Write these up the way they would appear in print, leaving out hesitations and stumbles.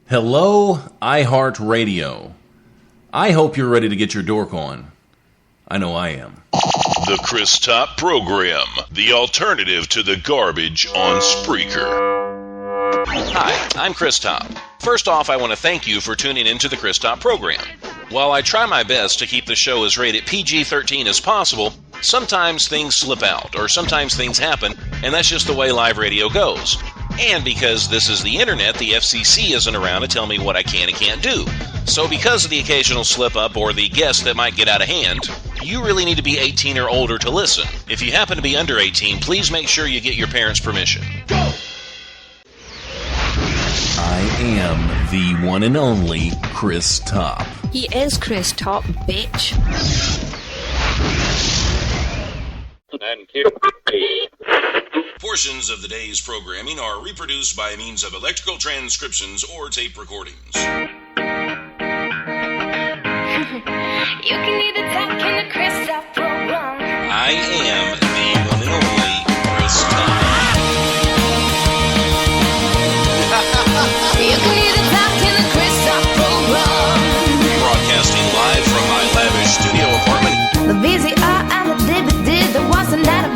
Hello, iHeartRadio. I hope you're ready to get your dork on. I know I am. The Chris Top Program, the alternative to the garbage on Spreaker. Hi, I'm Chris Top. First off, I want to thank you for tuning into the Chris Top Program. While I try my best to keep the show as rated PG-13 as possible, sometimes things slip out, or sometimes things happen, and that's just the way live radio goes. And because this is the internet, the FCC isn't around to tell me what I can and can't do. So because of the occasional slip-up or the guest that might get out of hand, you really need to be 18 or older to listen. If you happen to be under 18, please make sure you get your parents' permission. Go! I am the one and only Chris Top. He is Chris Top, bitch. Portions of the day's programming are reproduced by means of electrical transcriptions or tape recordings. You can either talk in the Chris Top program. I am the one and only Chris Top. You can either talk in the Chris Top program. Broadcasting live from my lavish studio apartment. The VCR and the DVD, there wasn't that a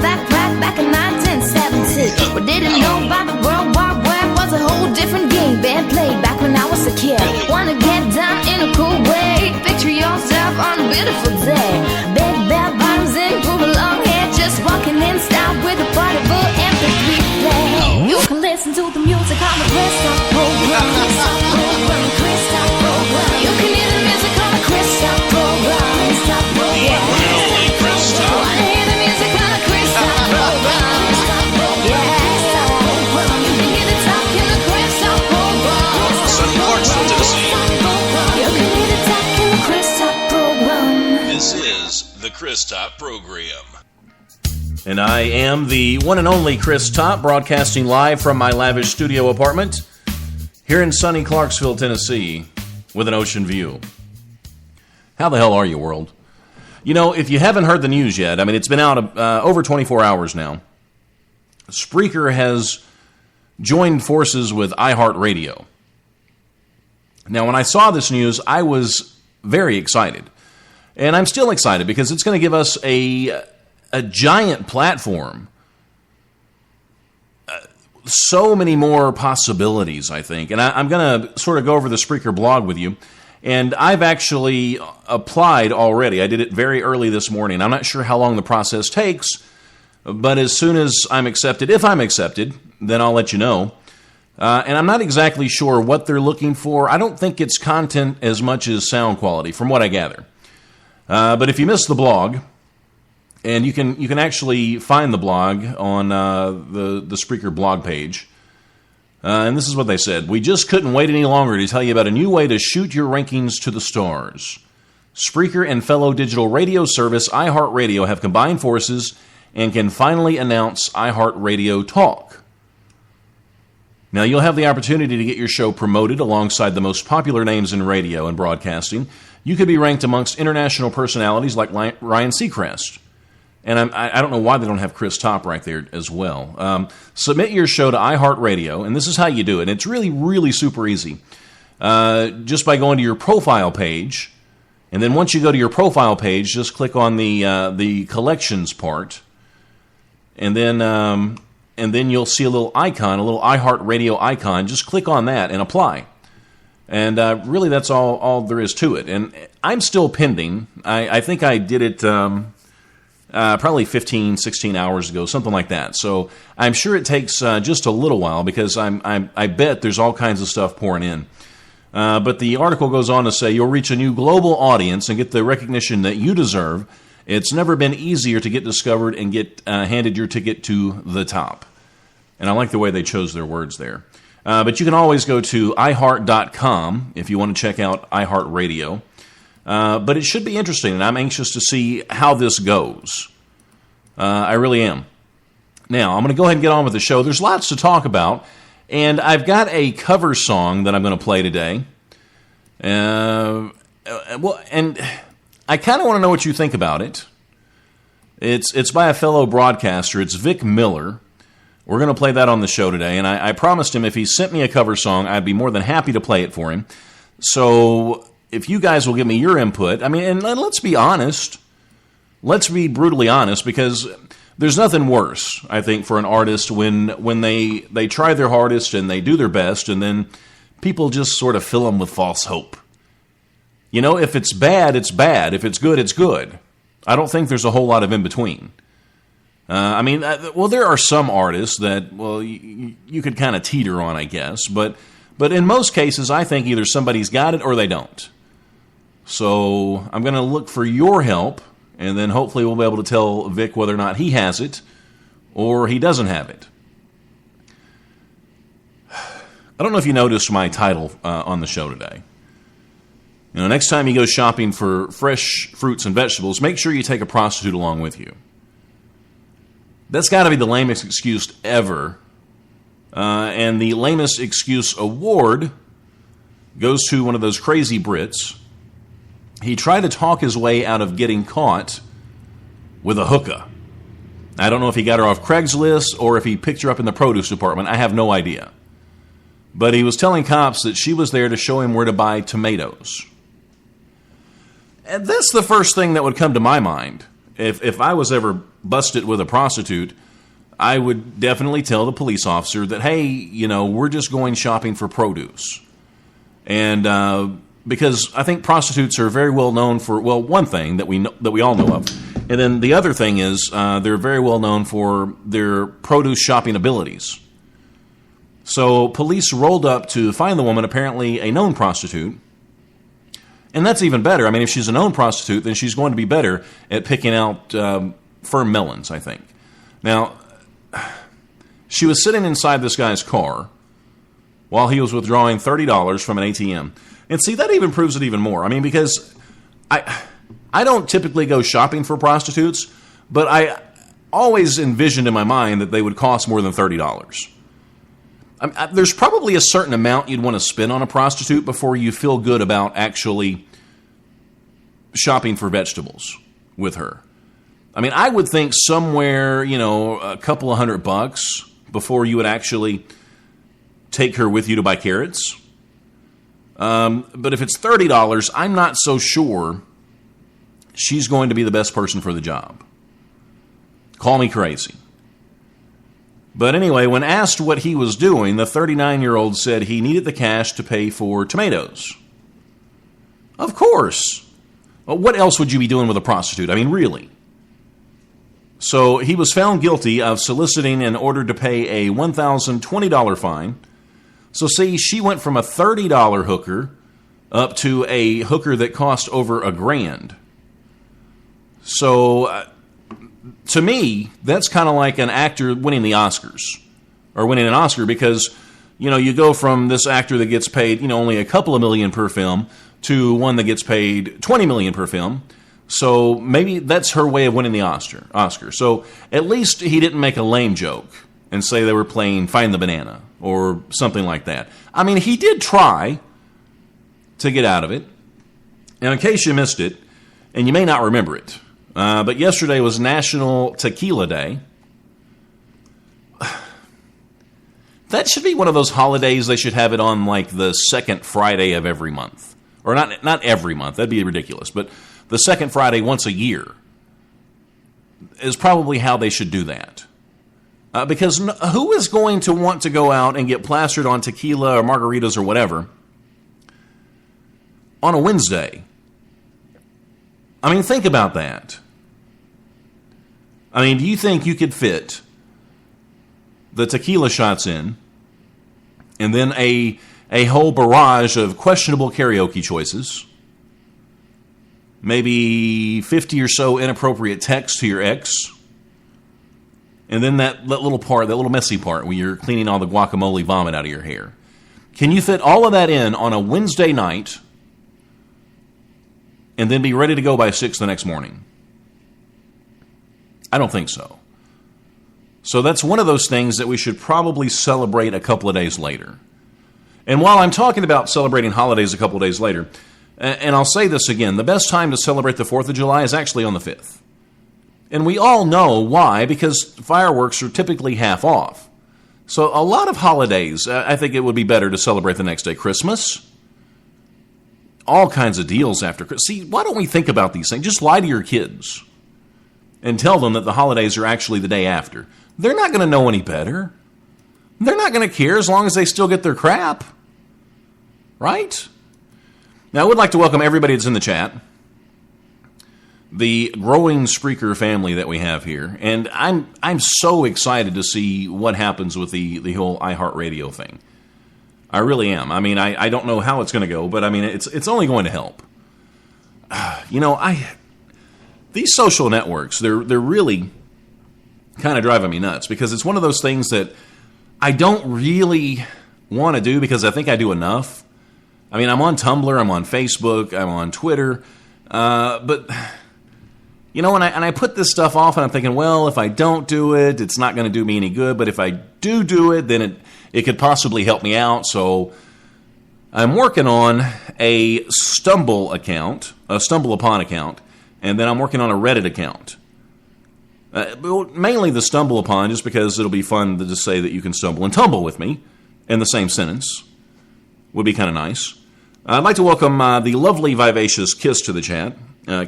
back in 1970. We didn't know about the World War Web was a whole different game being played back when I was a kid. Wanna get down in a cool way, picture yourself on a beautiful day. Big bell bottoms and groove long hair, just walking in style with a party full MP3 play. You can listen to the music on the Chris Top program. Chris Top program. You can hear the music on the Chris Top program. Chris Top program. Wanna hear the music on the Chris Top program. You can get the talk in the Chris Top program. Sonny Clarksville, Tennessee. You can hear the talk in the Chris Top program. This is the Chris Top Program. And I am the one and only Chris Top, broadcasting live from my lavish studio apartment here in sunny Clarksville, Tennessee, with an ocean view. How the hell are you, world? You know, if you haven't heard the news yet, I mean, it's been out over 24 hours now. Spreaker has joined forces with iHeartRadio. Now, when I saw this news, I was very excited. And I'm still excited because it's going to give us a giant platform. So many more possibilities, I think. And I'm going to sort of go over the Spreaker blog with you. And I've actually applied already. I did it very early this morning. I'm not sure how long the process takes, but as soon as I'm accepted, if I'm accepted, then I'll let you know. And I'm not exactly sure what they're looking for. I don't think it's content as much as sound quality, from what I gather. But if you missed the blog, and you can actually find the blog on the Spreaker blog page. And this is what they said. We just couldn't wait any longer to tell you about a new way to shoot your rankings to the stars. Spreaker and fellow digital radio service iHeartRadio have combined forces and can finally announce iHeartRadio Talk. Now, you'll have the opportunity to get your show promoted alongside the most popular names in radio and broadcasting. You could be ranked amongst international personalities like Ryan Seacrest. And I don't know why they don't have Chris Top right there as well. Submit your show to iHeartRadio, and this is how you do it. It's really, really super easy. Just by going to your profile page, and then once you go to your profile page, just click on the collections part, and then you'll see a little icon, a little iHeartRadio icon. Just click on that and apply. And really, that's all there is to it. And I'm still pending. I think I did it probably 15, 16 hours ago, something like that. So I'm sure it takes just a little while because I bet there's all kinds of stuff pouring in. But the article goes on to say, you'll reach a new global audience and get the recognition that you deserve. It's never been easier to get discovered and get handed your ticket to the top. And I like the way they chose their words there. But you can always go to iHeart.com if you want to check out iHeartRadio. But it should be interesting, and I'm anxious to see how this goes. I really am. Now, I'm going to go ahead and get on with the show. There's lots to talk about, and I've got a cover song that I'm going to play today. And I kind of want to know what you think about it. It's by a fellow broadcaster. It's Vic Miller, We're going to play that on the show today, and I promised him if he sent me a cover song, I'd be more than happy to play it for him. So if you guys will give me your input, I mean, and let's be honest. Let's be brutally honest, because there's nothing worse, I think, for an artist when they try their hardest and they do their best, and then people just sort of fill them with false hope. You know, if it's bad, it's bad. If it's good, it's good. I don't think there's a whole lot of in between. There are some artists that, well, you could kind of teeter on, I guess. But in most cases, I think either somebody's got it or they don't. So I'm going to look for your help, and then hopefully we'll be able to tell Vic whether or not he has it or he doesn't have it. I don't know if you noticed my title on the show today. You know, next time you go shopping for fresh fruits and vegetables, make sure you take a prostitute along with you. That's got to be the lamest excuse ever. And the lamest excuse award goes to one of those crazy Brits. He tried to talk his way out of getting caught with a hookah. I don't know if he got her off Craigslist or if he picked her up in the produce department. I have no idea. But he was telling cops that she was there to show him where to buy tomatoes. And that's the first thing that would come to my mind. If I was ever busted with a prostitute, I would definitely tell the police officer that, hey, you know, we're just going shopping for produce. And because I think prostitutes are very well known for, well, one thing that we all know of. And then the other thing is they're very well known for their produce shopping abilities. So police rolled up to find the woman, apparently a known prostitute. And that's even better. I mean, if she's a known prostitute, then she's going to be better at picking out firm melons, I think. Now, she was sitting inside this guy's car while he was withdrawing $30 from an ATM. And see, that even proves it even more. I mean, because I don't typically go shopping for prostitutes, but I always envisioned in my mind that they would cost more than $30. There's probably a certain amount you'd want to spend on a prostitute before you feel good about actually shopping for vegetables with her. I mean, I would think somewhere, you know, a couple of $100 before you would actually take her with you to buy carrots. But if it's $30, I'm not so sure she's going to be the best person for the job. Call me crazy. But anyway, when asked what he was doing, the 39-year-old said he needed the cash to pay for tomatoes. Of course. Well, what else would you be doing with a prostitute? I mean, really. So he was found guilty of soliciting and ordered to pay a $1,020 fine. So see, she went from a $30 hooker up to a hooker that cost over $1,000. So to me, that's kind of like an actor winning the Oscars, or winning an Oscar, because, you know, you go from this actor that gets paid, you know, only a couple of million per film to one that gets paid $20 million per film. So maybe that's her way of winning the Oscar. So at least he didn't make a lame joke and say they were playing Find the Banana or something like that. I mean, he did try to get out of it. And in case you missed it, and you may not remember it, but yesterday was National Tequila Day. That should be one of those holidays they should have it on like the second Friday of every month. Or not every month, that'd be ridiculous, but the second Friday once a year is probably how they should do that. Because who is going to want to go out and get plastered on tequila or margaritas or whatever on a Wednesday? I mean, think about that. I mean, do you think you could fit the tequila shots in and then a whole barrage of questionable karaoke choices, maybe 50 or so inappropriate texts to your ex, and then that little part, that little messy part where you're cleaning all the guacamole vomit out of your hair? Can you fit all of that in on a Wednesday night and then be ready to go by 6 the next morning? I don't think so. So that's one of those things that we should probably celebrate a couple of days later. And while I'm talking about celebrating holidays a couple of days later, and I'll say this again, the best time to celebrate the 4th of July is actually on the 5th. And we all know why, because fireworks are typically half off. So a lot of holidays, I think it would be better to celebrate the next day. Christmas, all kinds of deals after Christmas. See, why don't we think about these things? Just lie to your kids and tell them that the holidays are actually the day after. They're not going to know any better. They're not going to care as long as they still get their crap. Right? Now, I would like to welcome everybody that's in the chat. The growing Spreaker family that we have here. And I'm so excited to see what happens with the whole iHeartRadio thing. I really am. I mean, I don't know how it's going to go, but I mean, it's only going to help. These social networks, they're really kind of driving me nuts, because it's one of those things that I don't really want to do because I think I do enough. I mean, I'm on Tumblr, I'm on Facebook, I'm on Twitter, but when I put this stuff off and I'm thinking, well, if I don't do it, it's not going to do me any good, but if I do it, then it could possibly help me out. So I'm working on a Stumble Upon account, and then I'm working on a Reddit account. Mainly the Stumble Upon, just because it'll be fun to just say that you can stumble and tumble with me in the same sentence. Would be kind of nice. I'd like to welcome the lovely, vivacious Kiss to the chat.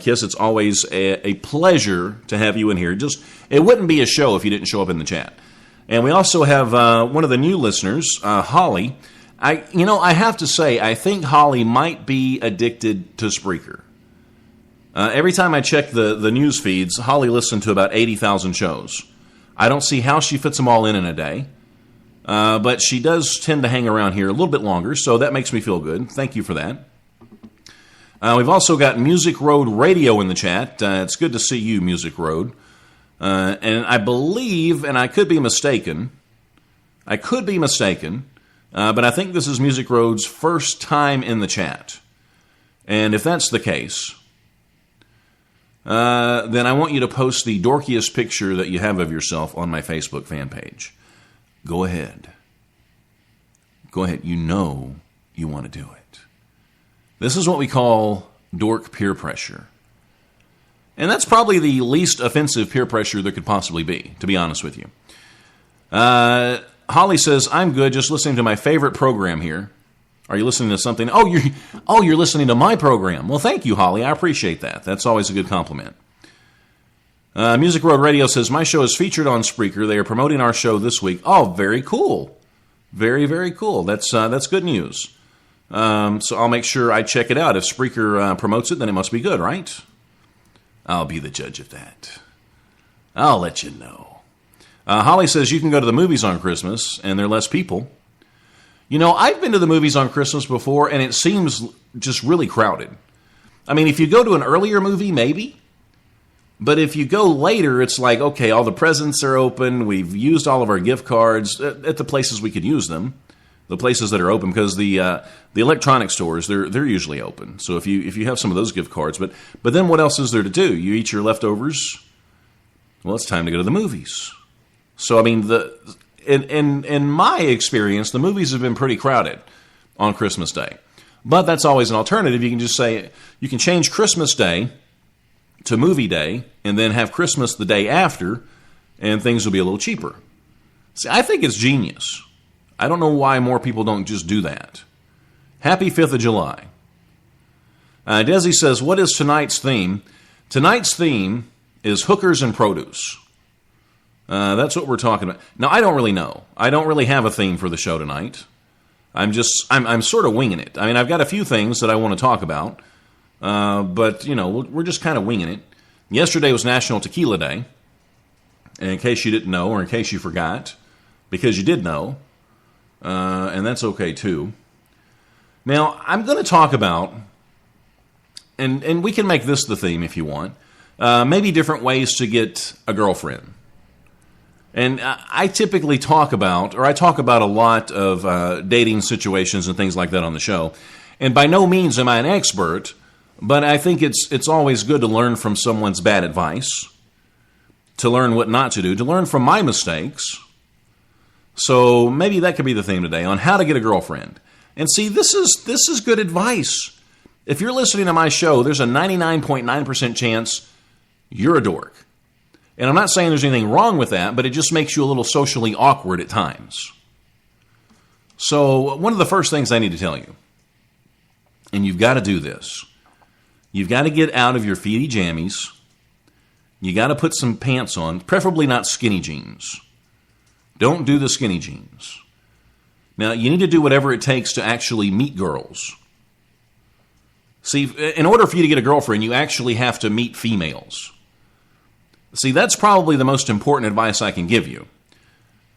Kiss, it's always a pleasure to have you in here. It wouldn't be a show if you didn't show up in the chat. And we also have one of the new listeners, Holly. I have to say, I think Holly might be addicted to Spreaker. Every time I check the news feeds, Holly listened to about 80,000 shows. I don't see how she fits them all in a day. But she does tend to hang around here a little bit longer, so that makes me feel good. Thank you for that. We've also got Music Road Radio in the chat. It's good to see you, Music Road. And I believe, and I could be mistaken, but I think this is Music Road's first time in the chat. And if that's the case, then I want you to post the dorkiest picture that you have of yourself on my Facebook fan page. Go ahead. You know you want to do it. This is what we call dork peer pressure. And that's probably the least offensive peer pressure there could possibly be, to be honest with you. Holly says, I'm good, just listening to my favorite program here. Are you listening to something? You're listening to my program. Well, thank you, Holly. I appreciate that. That's always a good compliment. Music Road Radio says, my show is featured on Spreaker. They are promoting our show this week. Oh, very cool. Very, very cool. That's good news. So I'll make sure I check it out. If Spreaker promotes it, then it must be good, right? I'll be the judge of that. I'll let you know. Holly says, you can go to the movies on Christmas, and there are less people. I've been to the movies on Christmas before, and it seems just really crowded. I mean, if you go to an earlier movie, maybe. But if you go later, it's like, okay, all the presents are open. We've used all of our gift cards at the places we could use them, the places that are open, because the electronic stores, they're usually open. So if you have some of those gift cards, but then what else is there to do? You eat your leftovers. Well, it's time to go to the movies. So I mean, in my experience, the movies have been pretty crowded on Christmas Day. But that's always an alternative. You can just say you can change Christmas Day to movie day, and then have Christmas the day after, and things will be a little cheaper. See, I think it's genius. I don't know why more people don't just do that. Happy 5th of July. Desi says, what is tonight's theme? Tonight's theme is hookers and produce. That's what we're talking about. Now, I don't really know. I don't really have a theme for the show tonight. I'm sort of winging it. I mean, I've got a few things that I want to talk about. But, we're just kind of winging it. Yesterday was National Tequila Day. And in case you didn't know, or in case you forgot, because you did know, and that's okay too. Now, I'm going to talk about, and we can make this the theme if you want, maybe different ways to get a girlfriend. And I typically talk about a lot of dating situations and things like that on the show. And by no means am I an expert, but I think it's always good to learn from someone's bad advice, to learn what not to do, to learn from my mistakes. So maybe that could be the theme today, on how to get a girlfriend. And see, this is good advice. If you're listening to my show, there's a 99.9% chance you're a dork. And I'm not saying there's anything wrong with that, but it just makes you a little socially awkward at times. So one of the first things I need to tell you, and you've got to do this, you've got to get out of your feety jammies. You got to put some pants on, preferably not skinny jeans. Don't do the skinny jeans. Now, you need to do whatever it takes to actually meet girls. See, in order for you to get a girlfriend, you actually have to meet females. See, that's probably the most important advice I can give you.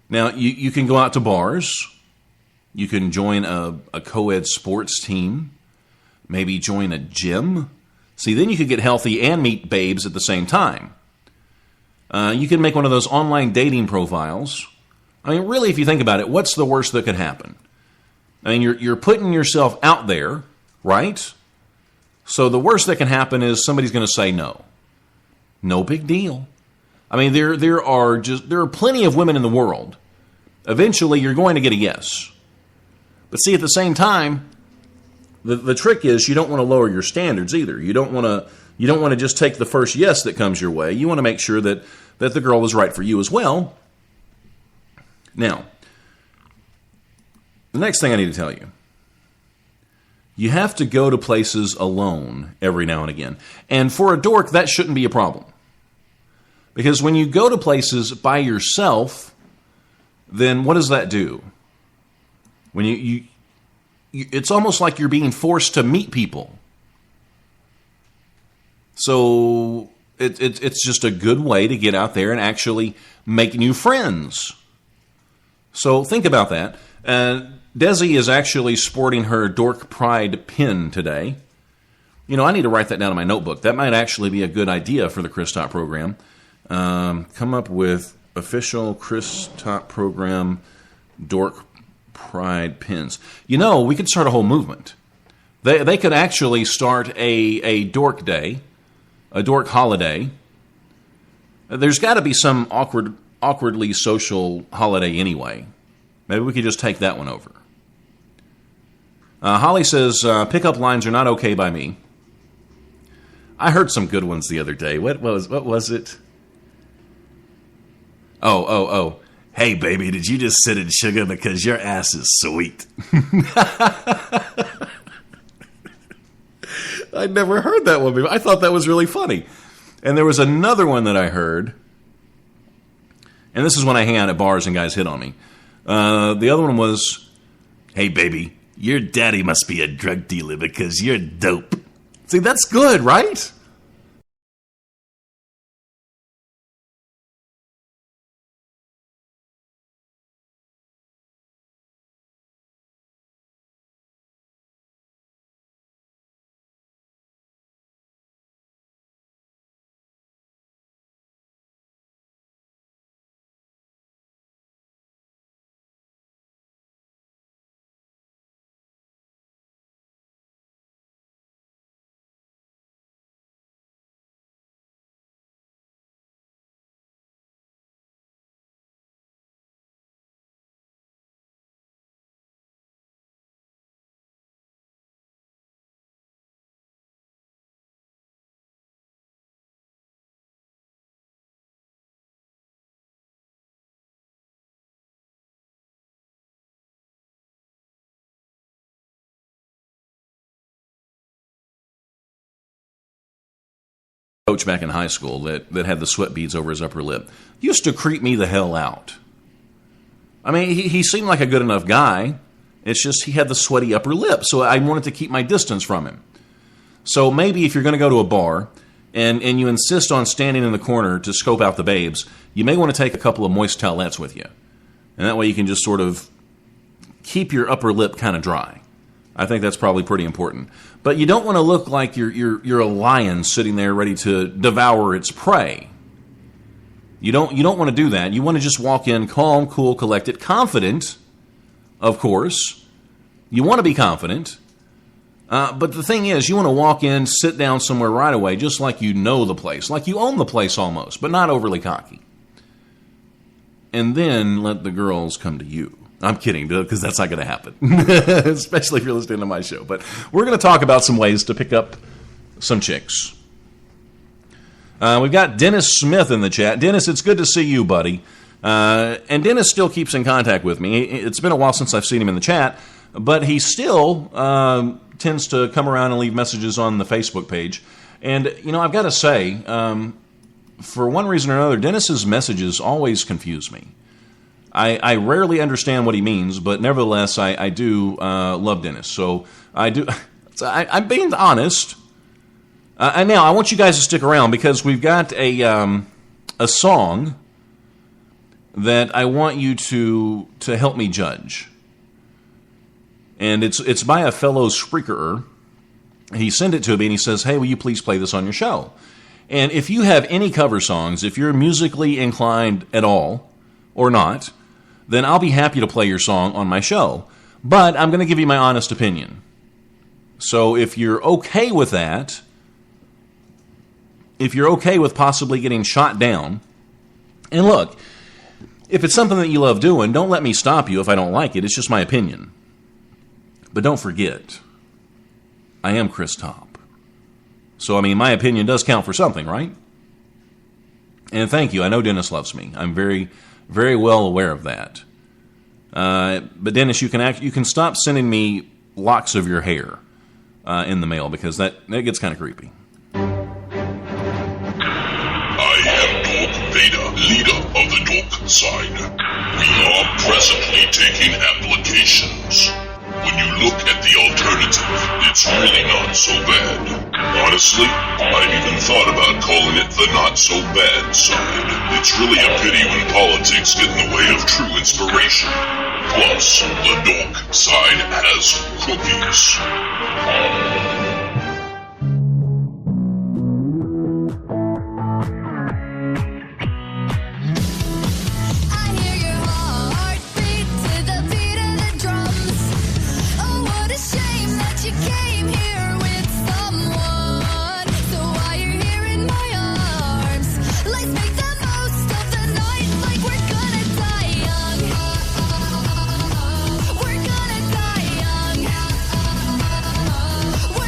Now, you can go out to bars. You can join a co-ed sports team. Maybe join a gym. See, then you could get healthy and meet babes at the same time. You can make one of those online dating profiles. I mean, really, if you think about it, what's the worst that could happen? I mean, you're putting yourself out there, right? So the worst that can happen is somebody's going to say no. No big deal. I mean, there are plenty of women in the world. Eventually, you're going to get a yes. But see, at the same time, the trick is you don't want to lower your standards either. You don't want to just take the first yes that comes your way. You want to make sure that the girl is right for you as well. Now, the next thing I need to tell you, you have to go to places alone every now and again. And for a dork, that shouldn't be a problem. Because when you go to places by yourself, then what does that do? When you it's almost like you're being forced to meet people. So it's just a good way to get out there and actually make new friends. So think about that. Desi is actually sporting her Dork Pride pin today. You know, I need to write that down in my notebook. That might actually be a good idea for the Chris Top program. Come up with official Chris Top program Dork Pride pins. You know, we could start a whole movement. They could actually start a dork day, a dork holiday. There's got to be some awkwardly social holiday anyway. Maybe we could just take that one over. Holly says, pickup lines are not okay by me. I heard some good ones the other day. What was it? Oh. Hey, baby, did you just sit in sugar because your ass is sweet? I'd never heard that one before. I thought that was really funny. And there was another one that I heard. And this is when I hang out at bars and guys hit on me. The other one was, hey, baby, your daddy must be a drug dealer because you're dope. See, that's good, right? Coach back in high school that had the sweat beads over his upper lip used to creep me the hell out. I mean, he seemed like a good enough guy. It's just he had the sweaty upper lip, so I wanted to keep my distance from him. So maybe if you're going to go to a bar and you insist on standing in the corner to scope out the babes, you may want to take a couple of moist towelettes with you. And that way you can just sort of keep your upper lip kind of dry. I think that's probably pretty important. But you don't want to look like you're a lion sitting there ready to devour its prey. You don't want to do that. You want to just walk in calm, cool, collected, confident, of course. You want to be confident. But the thing is, you want to walk in, sit down somewhere right away, just like you know the place, like you own the place almost, but not overly cocky. And then let the girls come to you. I'm kidding, because that's not going to happen, especially if you're listening to my show. But we're going to talk about some ways to pick up some chicks. We've got Dennis Smith in the chat. Dennis, it's good to see you, buddy. And Dennis still keeps in contact with me. It's been a while since I've seen him in the chat, but he still tends to come around and leave messages on the Facebook page. And, I've got to say, for one reason or another, Dennis's messages always confuse me. I rarely understand what he means, but nevertheless, I do love Dennis. So I do. I'm being honest. And now I want you guys to stick around because we've got a song that I want you to help me judge. And it's by a fellow Spreakerer. He sent it to me and he says, "Hey, will you please play this on your show?" And if you have any cover songs, if you're musically inclined at all or not, then I'll be happy to play your song on my show. But I'm going to give you my honest opinion. So if you're okay with that, if you're okay with possibly getting shot down, and look, if it's something that you love doing, don't let me stop you if I don't like it. It's just my opinion. But don't forget, I am Chris Top. So, my opinion does count for something, right? And thank you. I know Dennis loves me. I'm very, very well aware of that. But Dennis, you can stop sending me locks of your hair in the mail because that gets kind of creepy. I am Dork Vader, leader of the Dork side. We are presently taking applications. When you look at the alternative, it's really not so bad. Honestly, I've even thought about calling it the not-so-bad side. It's really a pity when politics get in the way of true inspiration. Plus, the Dork side has cookies. We're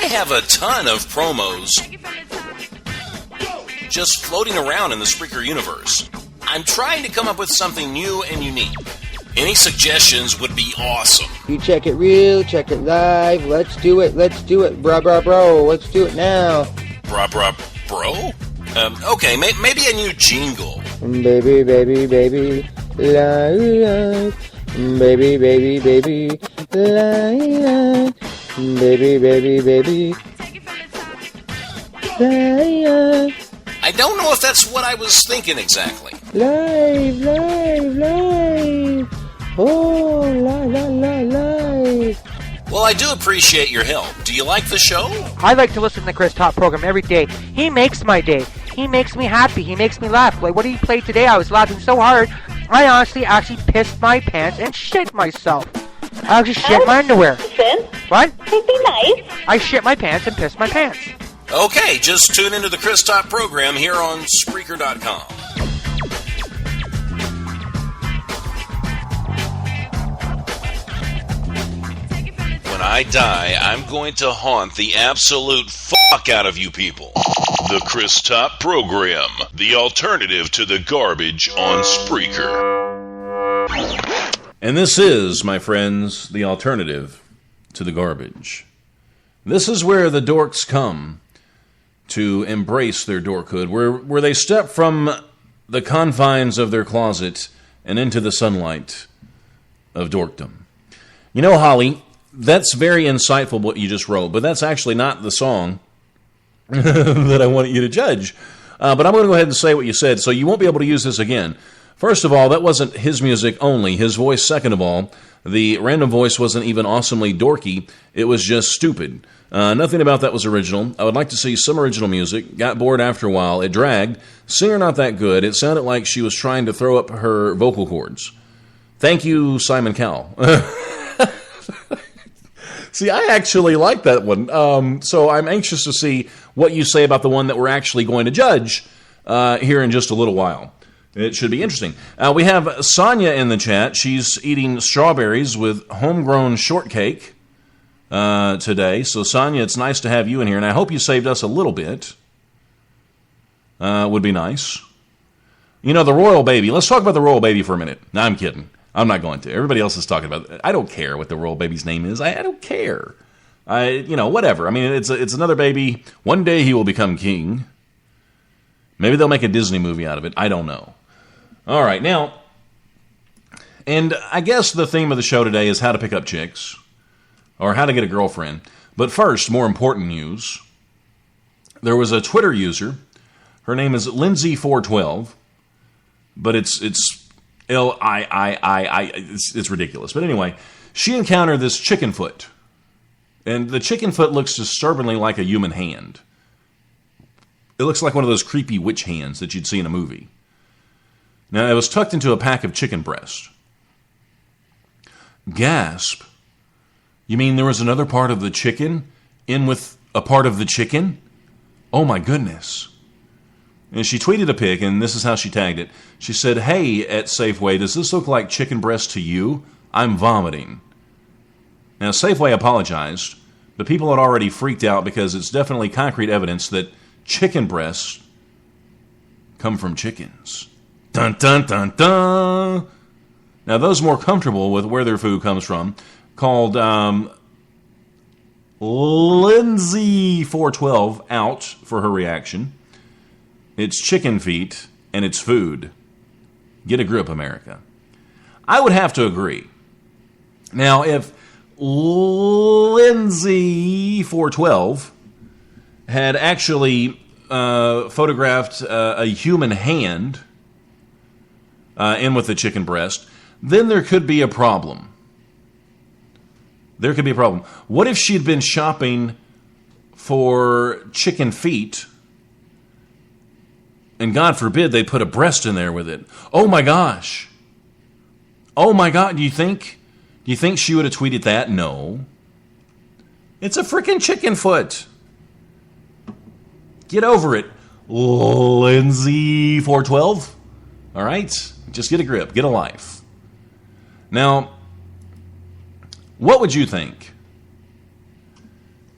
have a ton of promos just floating around in the Spreaker universe. I'm trying to come up with something new and unique. Any suggestions would be awesome. You check it real, check it live. Let's do it, bro, bro. Let's do it now. Bro? Okay, maybe a new jingle. Baby, live. Baby, live. Baby, live. I don't know if that's what I was thinking exactly. Live. Oh, live. Well, I do appreciate your help. Do you like the show? I like to listen to the Chris Top program every day. He makes my day. He makes me happy. He makes me laugh. Like, what did he play today? I was laughing so hard, I honestly actually pissed my pants and shit myself. I actually shit my underwear. What? Be nice. I shit my pants and pissed my pants. Okay, just tune into the Chris Top program here on Spreaker.com. When I die, I'm going to haunt the absolute fuck out of you people. The Chris Top program, the alternative to the garbage on Spreaker. And this is, my friends, the alternative to the garbage. This is where the dorks come to embrace their dorkhood, where they step from the confines of their closet and into the sunlight of dorkdom. You know, Holly, that's very insightful what you just wrote, but that's actually not the song that I wanted you to judge. But I'm going to go ahead and say what you said, so you won't be able to use this again. First of all, that wasn't his music only, his voice. Second of all, the random voice wasn't even awesomely dorky, it was just stupid. Nothing about that was original. I would like to see some original music. Got bored after a while. It dragged. Singer not that good. It sounded like she was trying to throw up her vocal cords. Thank you, Simon Cowell. See, I actually like that one. So I'm anxious to see what you say about the one that we're actually going to judge here in just a little while. It should be interesting. We have Sonia in the chat. She's eating strawberries with homegrown shortcake today. So, Sonia, it's nice to have you in here, and I hope you saved us a little bit. Would be nice. You know, the royal baby. Let's talk about the royal baby for a minute. No, I'm kidding. I'm not going to. Everybody else is talking about it. I don't care what the royal baby's name is. I don't care. Whatever. I mean, it's another baby. One day he will become king. Maybe they'll make a Disney movie out of it. I don't know. All right, now, and I guess the theme of the show today is how to pick up chicks, or how to get a girlfriend. But first, more important news. There was a Twitter user. Her name is Lindsay412, but it's L-I-I-I-I. It's ridiculous. But anyway, she encountered this chicken foot. And the chicken foot looks disturbingly like a human hand. It looks like one of those creepy witch hands that you'd see in a movie. Now, it was tucked into a pack of chicken breast. Gasp. You mean there was another part of the chicken in with a part of the chicken? Oh my goodness. And she tweeted a pic, and this is how she tagged it. She said, "Hey, at Safeway, does this look like chicken breast to you? I'm vomiting." Now, Safeway apologized, but people had already freaked out because it's definitely concrete evidence that chicken breasts come from chickens. Dun, dun, dun, dun. Now, those more comfortable with where their food comes from, called Lindsay412 out for her reaction. It's chicken feet, and it's food. Get a grip, America. I would have to agree. Now, if Lindsay412 had actually photographed a human hand in with the chicken breast, then there could be a problem. There could be a problem. What if she'd been shopping for chicken feet, and God forbid they put a breast in there with it? Oh my gosh. Oh my God, do you think she would have tweeted that? No. It's a freaking chicken foot. Get over it, Lindsay412. All right? Just get a grip. Get a life. Now, what would you think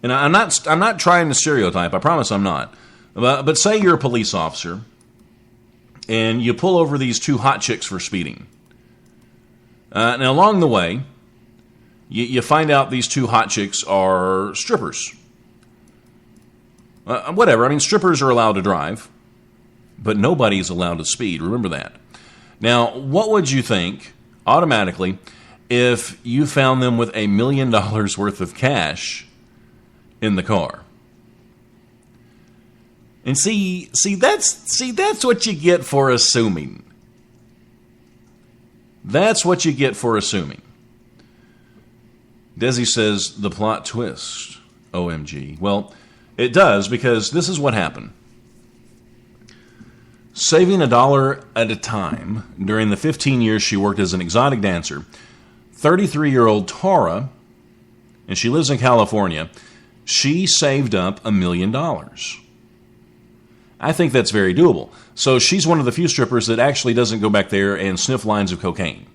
and I'm not trying to stereotype, I promise I'm not. But say you're a police officer, and you pull over these two hot chicks for speeding. Now, along the way, you find out these two hot chicks are strippers. Whatever, I mean, strippers are allowed to drive, but nobody's allowed to speed. Remember that. Now, what would you think, automatically, if you found them with $1 million worth of cash in the car? And see, that's what you get for assuming. That's what you get for assuming. Desi says, the plot twist. OMG. Well, it does, because this is what happened. Saving $1 at a time during the 15 years she worked as an exotic dancer, 33-year-old Tara, and she lives in California, she saved up $1 million. I think that's very doable. So she's one of the few strippers that actually doesn't go back there and sniff lines of cocaine,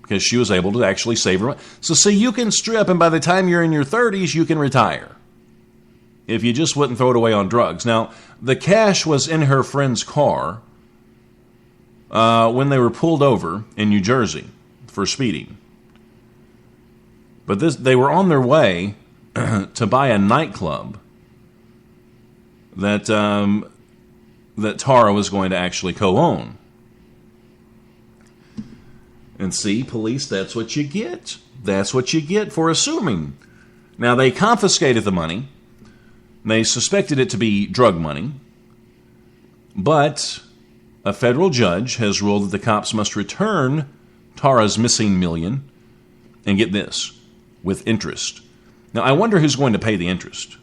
because she was able to actually save her money. So see, you can strip, and by the time you're in your 30s, you can retire, if you just wouldn't throw it away on drugs. Now, the cash was in her friend's car when they were pulled over in New Jersey for speeding. But they were on their way to buy a nightclub that Tara was going to actually co-own. And see, police, that's what you get. That's what you get for assuming. Now, they confiscated the money. They suspected it to be drug money. But a federal judge has ruled that the cops must return Tara's missing million, and get this, with interest. Now, I wonder who's going to pay the interest.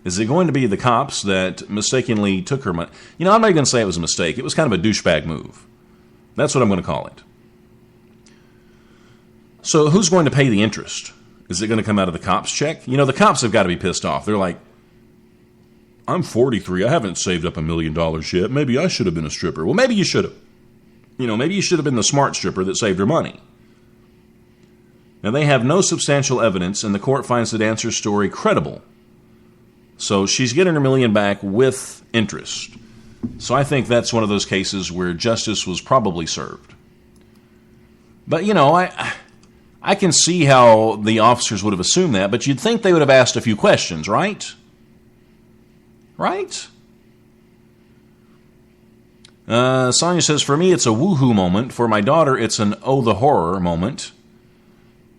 Is it going to be the cops that mistakenly took her money? You know, I'm not even going to say it was a mistake. It was kind of a douchebag move. That's what I'm going to call it. So who's going to pay the interest? Is it going to come out of the cops' check? You know, the cops have got to be pissed off. They're like, I'm 43. I haven't saved up $1 million yet. Maybe I should have been a stripper. Well, maybe you should have. You know, maybe you should have been the smart stripper that saved her money. Now, they have no substantial evidence, and the court finds the dancer's story credible. So she's getting her $1 million back with interest. So I think that's one of those cases where justice was probably served. But, you know, I can see how the officers would have assumed that, but you'd think they would have asked a few questions, right? Right? Sonia says, for me, it's a woohoo moment. For my daughter, it's an oh, the horror moment.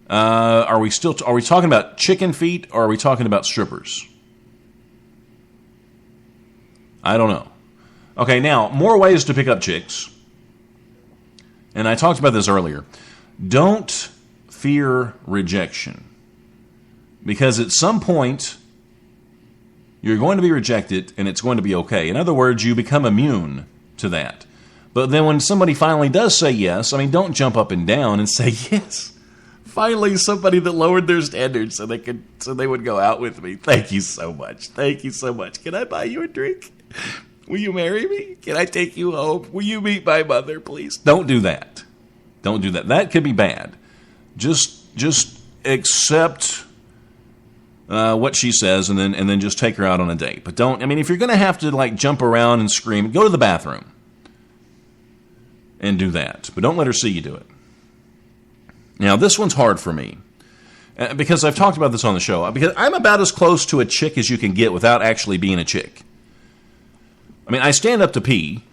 Are we talking about chicken feet, or are we talking about strippers? I don't know. Okay, now, more ways to pick up chicks. And I talked about this earlier. Don't fear rejection. Because at some point, you're going to be rejected, and it's going to be okay. In other words, you become immune to that. But then when somebody finally does say yes, I mean, don't jump up and down and say yes. Finally, somebody that lowered their standards so they would go out with me. Thank you so much. Thank you so much. Can I buy you a drink? Will you marry me? Can I take you home? Will you meet my mother, please? Don't do that. Don't do that. That could be bad. Just accept what she says and then just take her out on a date. But don't. I mean, if you're going to have to like jump around and scream, go to the bathroom and do that. But don't let her see you do it. Now, this one's hard for me because I've talked about this on the show. Because I'm about as close to a chick as you can get without actually being a chick. I mean, I stand up to pee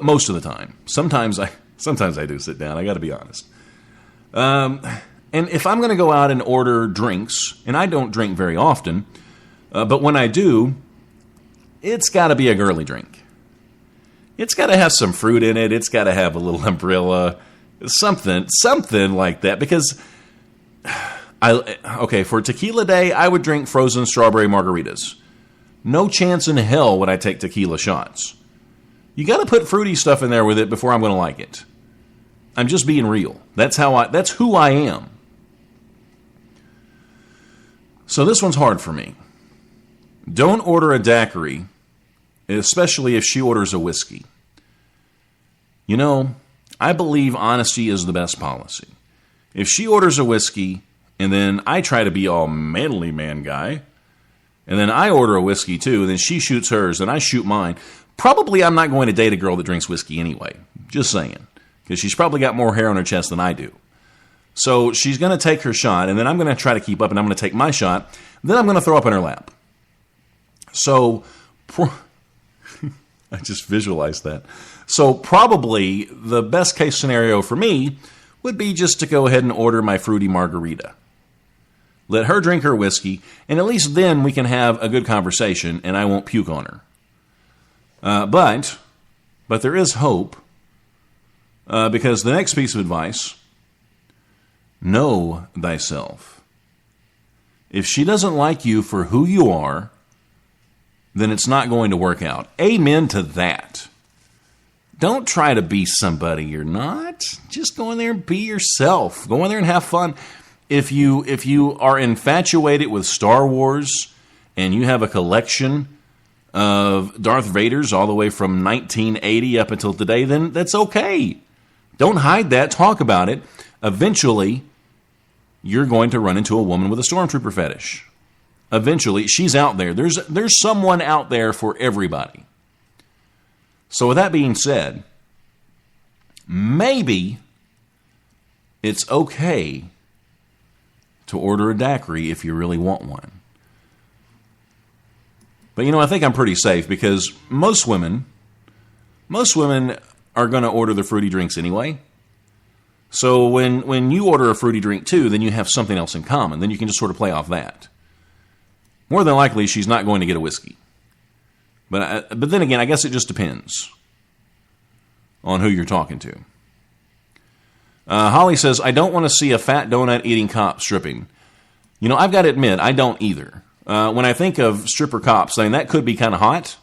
most of the time. Sometimes I do sit down. I got to be honest. And if I'm going to go out and order drinks, and I don't drink very often, but when I do, it's got to be a girly drink. It's got to have some fruit in it. It's got to have a little umbrella, something like that. Because for tequila day, I would drink frozen strawberry margaritas. No chance in hell would I take tequila shots. You got to put fruity stuff in there with it before I'm going to like it. I'm just being real. That's who I am. So this one's hard for me. Don't order a daiquiri, especially if she orders a whiskey. You know, I believe honesty is the best policy. If she orders a whiskey, and then I try to be all manly man guy, and then I order a whiskey too, and then she shoots hers, and I shoot mine, probably I'm not going to date a girl that drinks whiskey anyway. Just saying. Because she's probably got more hair on her chest than I do. So she's going to take her shot, and then I'm going to try to keep up, and I'm going to take my shot. Then I'm going to throw up in her lap. So, I just visualized that. So probably the best case scenario for me would be just to go ahead and order my fruity margarita. Let her drink her whiskey, and at least then we can have a good conversation, and I won't puke on her. But there is hope, because the next piece of advice, know thyself. If she doesn't like you for who you are, then it's not going to work out. Amen to that. Don't try to be somebody you're not. Just go in there and be yourself. Go in there and have fun. If you are infatuated with Star Wars and you have a collection of Darth Vaders all the way from 1980 up until today, then that's okay. Don't hide that. Talk about it. Eventually, you're going to run into a woman with a stormtrooper fetish. Eventually, she's out there. There's someone out there for everybody. So with that being said, maybe it's okay to order a daiquiri if you really want one. But I think I'm pretty safe because most women are going to order the fruity drinks anyway. So when you order a fruity drink too, then you have something else in common. Then you can just sort of play off that. More than likely, she's not going to get a whiskey. But then again, I guess it just depends on who you're talking to. Holly says, I don't want to see a fat donut-eating cop stripping. I've got to admit, I don't either. When I think of stripper cops, that could be kind of hot.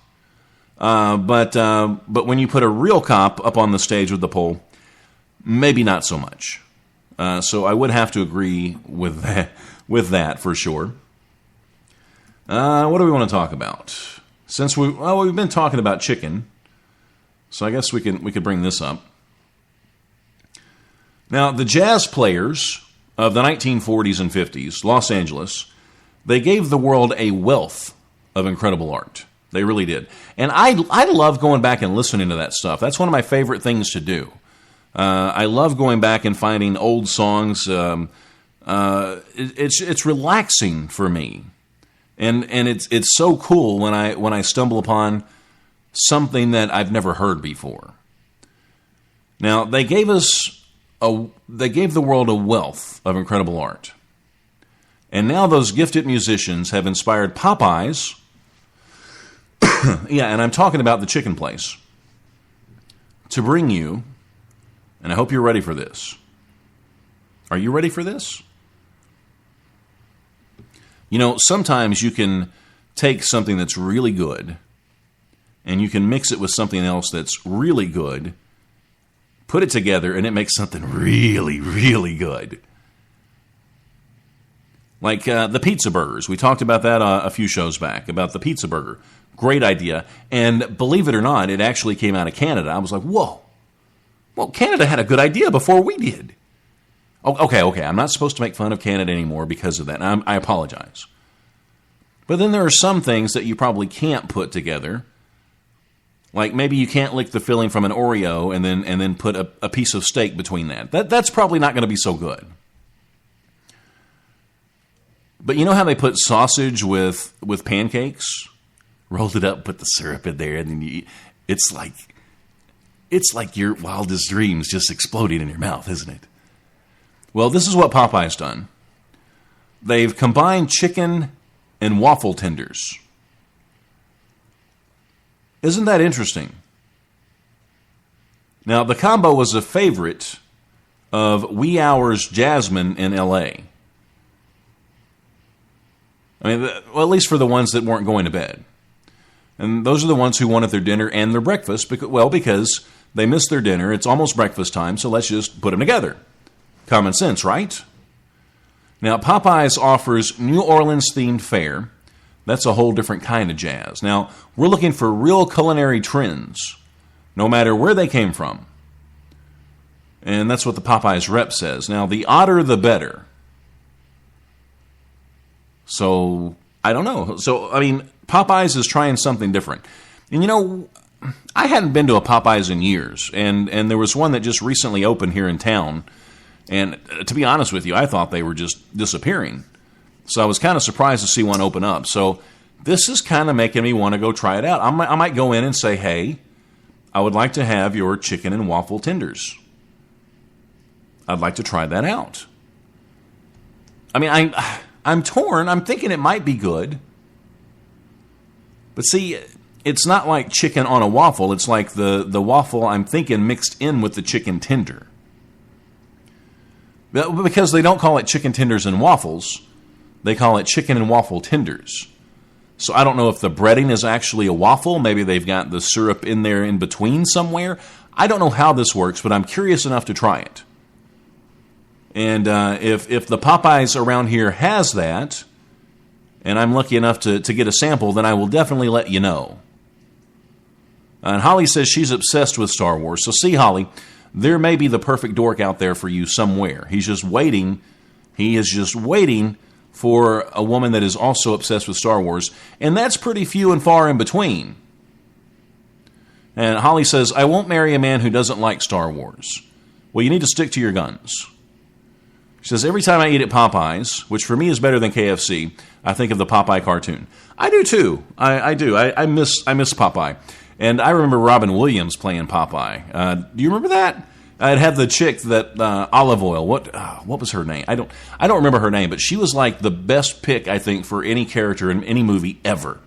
But when you put a real cop up on the stage with the pole, maybe not so much. So I would have to agree with that for sure. What do we want to talk about? Since we've been talking about chicken, so I guess we could bring this up. Now, the jazz players of the 1940s and 50s, Los Angeles, they gave the world a wealth of incredible art. They really did. And I love going back and listening to that stuff. That's one of my favorite things to do. I love going back and finding old songs. It's relaxing for me. And it's so cool when I stumble upon something that I've never heard before. Now, they gave the world a wealth of incredible art. And now those gifted musicians have inspired Popeyes. Yeah, and I'm talking about the chicken place. To bring you, and I hope you're ready for this. Are you ready for this? Sometimes you can take something that's really good and you can mix it with something else that's really good, put it together, and it makes something really, really good. Like the pizza burgers. We talked about that a few shows back, about the pizza burger. Great idea. And believe it or not, it actually came out of Canada. I was like, whoa. Well, Canada had a good idea before we did. Okay. I'm not supposed to make fun of Canada anymore because of that. And I apologize. But then there are some things that you probably can't put together. Like maybe you can't lick the filling from an Oreo and then put a piece of steak between that. That's probably not going to be so good. But you know how they put sausage with pancakes? Rolled it up, put the syrup in there, and then you eat. It's like your wildest dreams just exploding in your mouth, isn't it? Well, this is what Popeye's done. They've combined chicken and waffle tenders. Isn't that interesting? Now, the combo was a favorite of Wee Hours Jasmine in L.A. Well, at least for the ones that weren't going to bed. And those are the ones who wanted their dinner and their breakfast, because they missed their dinner. It's almost breakfast time, so let's just put them together. Common sense, right? Now, Popeyes offers New Orleans-themed fare. That's a whole different kind of jazz. Now, we're looking for real culinary trends, no matter where they came from. And that's what the Popeyes rep says. Now, the odder, the better. So, I don't know. So, I mean, Popeyes is trying something different. And, you know, I hadn't been to a Popeyes in years, and there was one that just recently opened here in town. And to be honest with you, I thought they were just disappearing. So I was kind of surprised to see one open up. So this is kind of making me want to go try it out. I might go in and say, hey, I would like to have your chicken and waffle tenders. I'd like to try that out. I mean, I'm torn. I'm thinking it might be good. But see, it's not like chicken on a waffle. It's like the waffle, I'm thinking, mixed in with the chicken tender. Because they don't call it chicken tenders and waffles. They call it chicken and waffle tenders. So I don't know if the breading is actually a waffle. Maybe they've got the syrup in there in between somewhere. I don't know how this works, but I'm curious enough to try it. And if the Popeyes around here has that, and I'm lucky enough to get a sample, then I will definitely let you know. And Holly says she's obsessed with Star Wars. So see, Holly, there may be the perfect dork out there for you somewhere. He's just waiting. He is just waiting for a woman that is also obsessed with Star Wars. And that's pretty few and far in between. And Holly says, I won't marry a man who doesn't like Star Wars. Well, you need to stick to your guns. She says, every time I eat at Popeyes, which for me is better than KFC, I think of the Popeye cartoon. I do too. I do. I miss Popeye. And I remember Robin Williams playing Popeye. Do you remember that? It had the chick that Olive Oil. What was her name? I don't remember her name, but she was like the best pick, I think, for any character in any movie ever,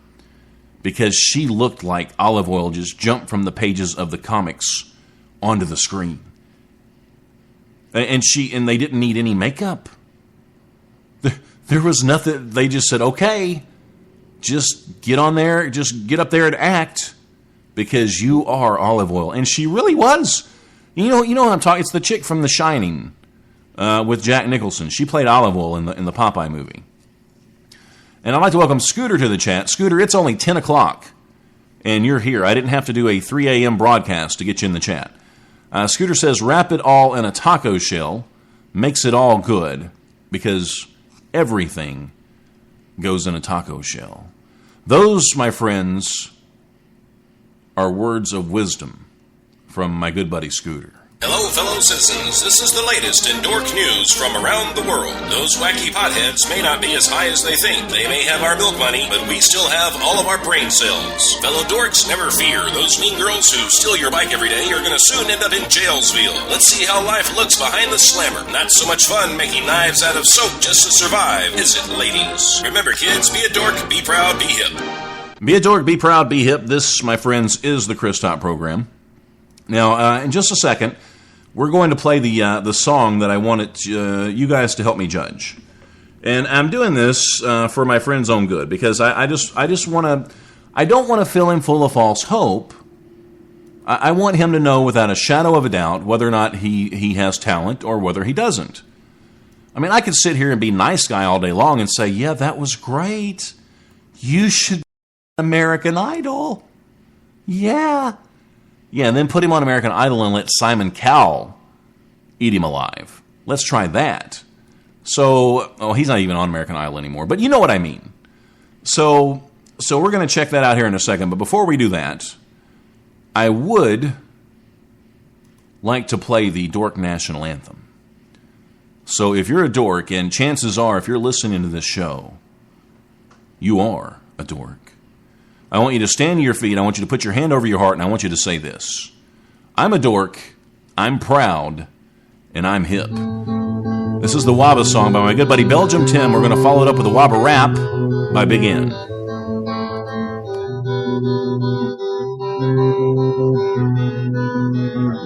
because she looked like Olive Oil just jumped from the pages of the comics onto the screen. And they didn't need any makeup. There was nothing. They just said, okay, just get on there, just get up there and act, because you are Olive Oil. And she really was. You know what I'm talking. It's the chick from The Shining with Jack Nicholson. She played Olive Oil in the Popeye movie. And I'd like to welcome Scooter to the chat. Scooter, it's only 10 o'clock, and you're here. I didn't have to do a 3 a.m. broadcast to get you in the chat. Scooter says, wrap it all in a taco shell, makes it all good, because everything goes in a taco shell. Those, my friends, are words of wisdom from my good buddy Scooter. Hello, fellow citizens. This is the latest in dork news from around the world. Those wacky potheads may not be as high as they think. They may have our milk money, but we still have all of our brain cells. Fellow dorks, never fear. Those mean girls who steal your bike every day are going to soon end up in Jailsville. Let's see how life looks behind the slammer. Not so much fun making knives out of soap just to survive, is it, ladies? Remember, kids, be a dork, be proud, be hip. Be a dork, be proud, be hip. This, my friends, is the Chris Top program. Now, in just a second, we're going to play the song that I wanted you guys to help me judge, and I'm doing this for my friend's own good, because I just want to. I don't want to fill him full of false hope. I want him to know without a shadow of a doubt whether or not he has talent or whether he doesn't. I mean, I could sit here and be nice guy all day long and say, yeah, that was great. You should be American Idol. Yeah. Yeah, and then put him on American Idol and let Simon Cowell eat him alive. Let's try that. So, he's not even on American Idol anymore, but you know what I mean. So we're going to check that out here in a second, but before we do that, I would like to play the Dork National Anthem. So if you're a dork, and chances are if you're listening to this show, you are a dork. I want you to stand to your feet, I want you to put your hand over your heart, and I want you to say this. I'm a dork, I'm proud, and I'm hip. This is the Wabba song by my good buddy Belgium Tim. We're going to follow it up with a Wabba rap by Big N.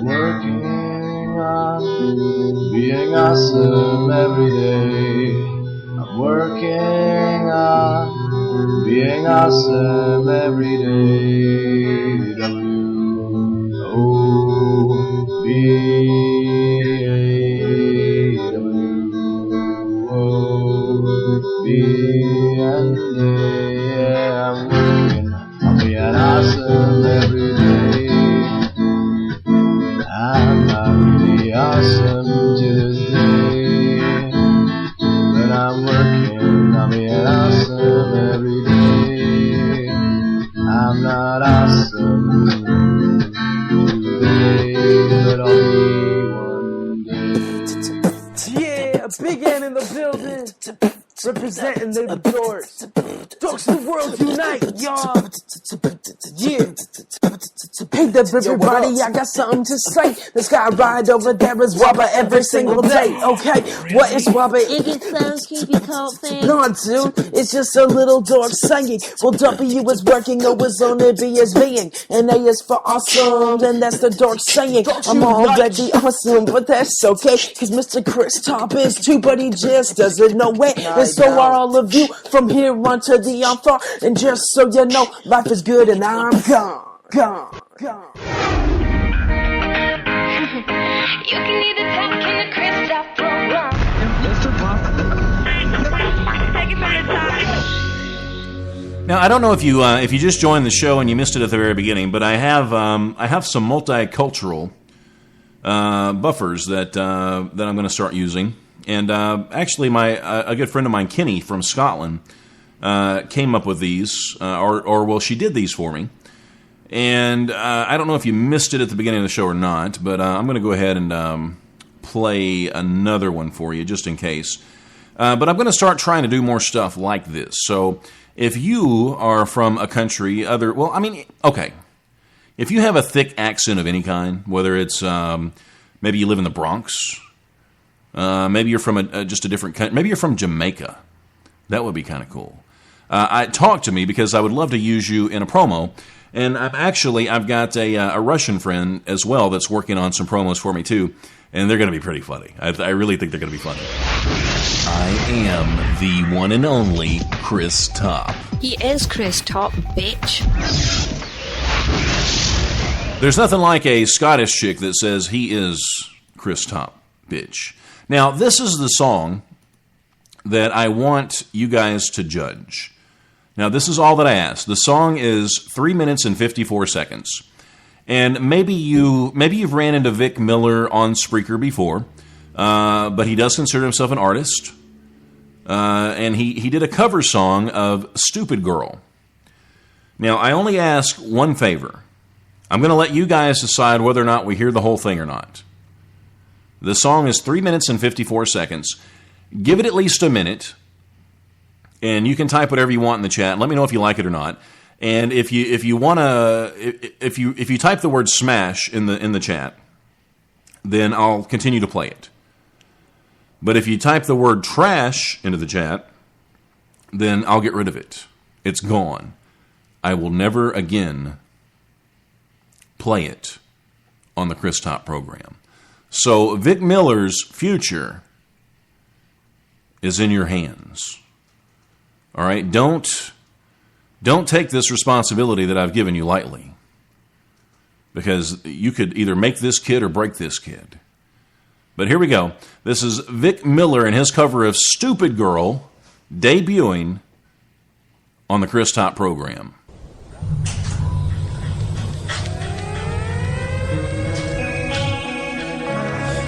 Working on being awesome every day. I'm working on being awesome every day. W-O-B-A-W-O-B and yeah, I'm working on being awesome every day. I'm not really awesome to this day, but I'm working on being awesome every day. Big N in the building, representing the dorks. Dorks of the world unite, y'all. Yeah. Hey there, everybody, I got something to say. This guy right over there is Wubba every single day. Okay, what is Wubba? It gets so creepy cold thing. No, dude, it's just a little dork singing. Well, W is working, O is on it, B is being, and A is for awesome, and that's the dork saying. I'm already awesome, but that's okay, cause Mr. Chris Top is too, but he just doesn't know it. And so are all of you from here on to the far. And just so you know, life is good and I'm gone. You can either talk in the Chris Top program. Mr. Pop. Take it from the top. Now, I don't know if you just joined the show and you missed it at the very beginning, but I have some multicultural buffers that I'm going to start using. And actually, a good friend of mine, Kenny from Scotland, came up with these, or she did these for me. And I don't know if you missed it at the beginning of the show or not, but I'm going to go ahead and play another one for you just in case. But I'm going to start trying to do more stuff like this. So if you are from a country, okay. If you have a thick accent of any kind, whether it's maybe you live in the Bronx, maybe you're from just a different country, maybe you're from Jamaica, that would be kind of cool. Talk to me because I would love to use you in a promo. And I've got a Russian friend as well that's working on some promos for me too, and they're going to be pretty funny. I really think they're going to be funny. I am the one and only Chris Top. He is Chris Top, bitch. There's nothing like a Scottish chick that says he is Chris Top, bitch. Now, this is the song that I want you guys to judge. Now, this is all that I ask. The song is 3 minutes and 54 seconds. And maybe you've ran into Vic Miller on Spreaker before, but he does consider himself an artist. And he did a cover song of Stupid Girl. Now, I only ask one favor. I'm going to let you guys decide whether or not we hear the whole thing or not. The song is 3 minutes and 54 seconds. Give it at least a minute. And you can type whatever you want in the chat. Let me know if you like it or not. And if you type the word smash in the chat, then I'll continue to play it. But if you type the word trash into the chat, then I'll get rid of it. It's gone. I will never again play it on the Chris Top program. So Vic Miller's future is in your hands. All right, don't take this responsibility that I've given you lightly, because you could either make this kid or break this kid. But here we go. This is Vic Miller and his cover of Stupid Girl, debuting on the Chris Top program.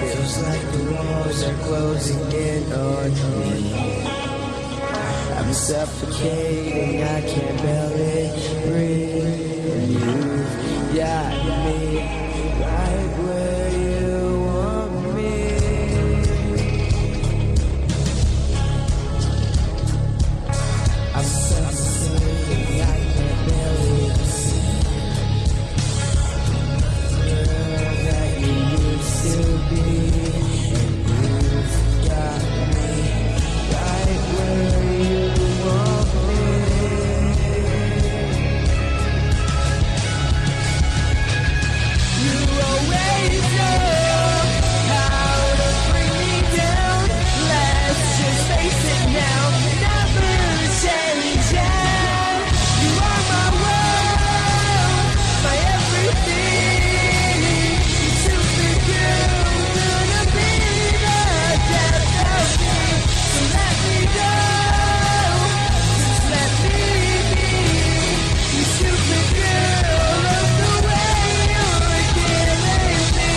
Feels like the walls are closing in on me. I'm suffocating, I can't barely breathe. You've got me right where you want me. I'm suffocating, I can't barely see. Girl that you used to be. You've got me right where you want me. You always know how to bring me down. Let's just face it now, never change out. You are my world, my everything. You stupid girl, gonna be the death of me. So let me go, just let me be. You stupid girl, love the way you're killing me.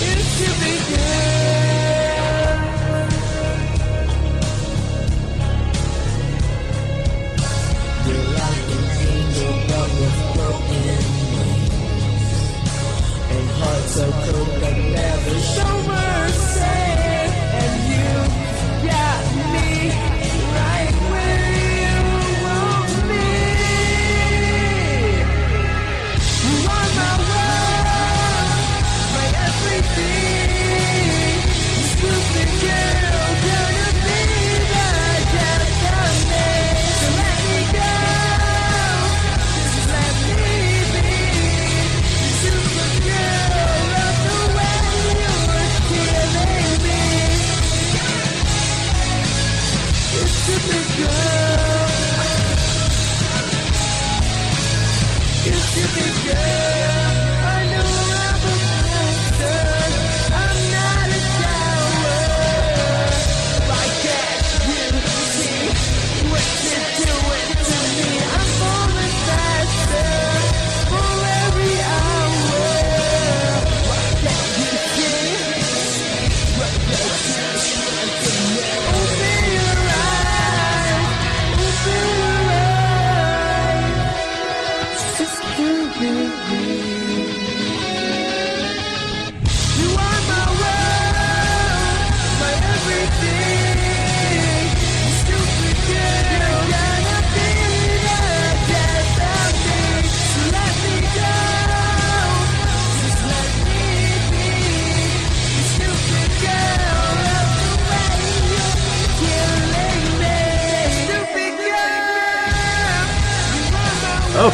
You stupid girl. You're like an angel but with broken wings, and hearts so cold but never so much.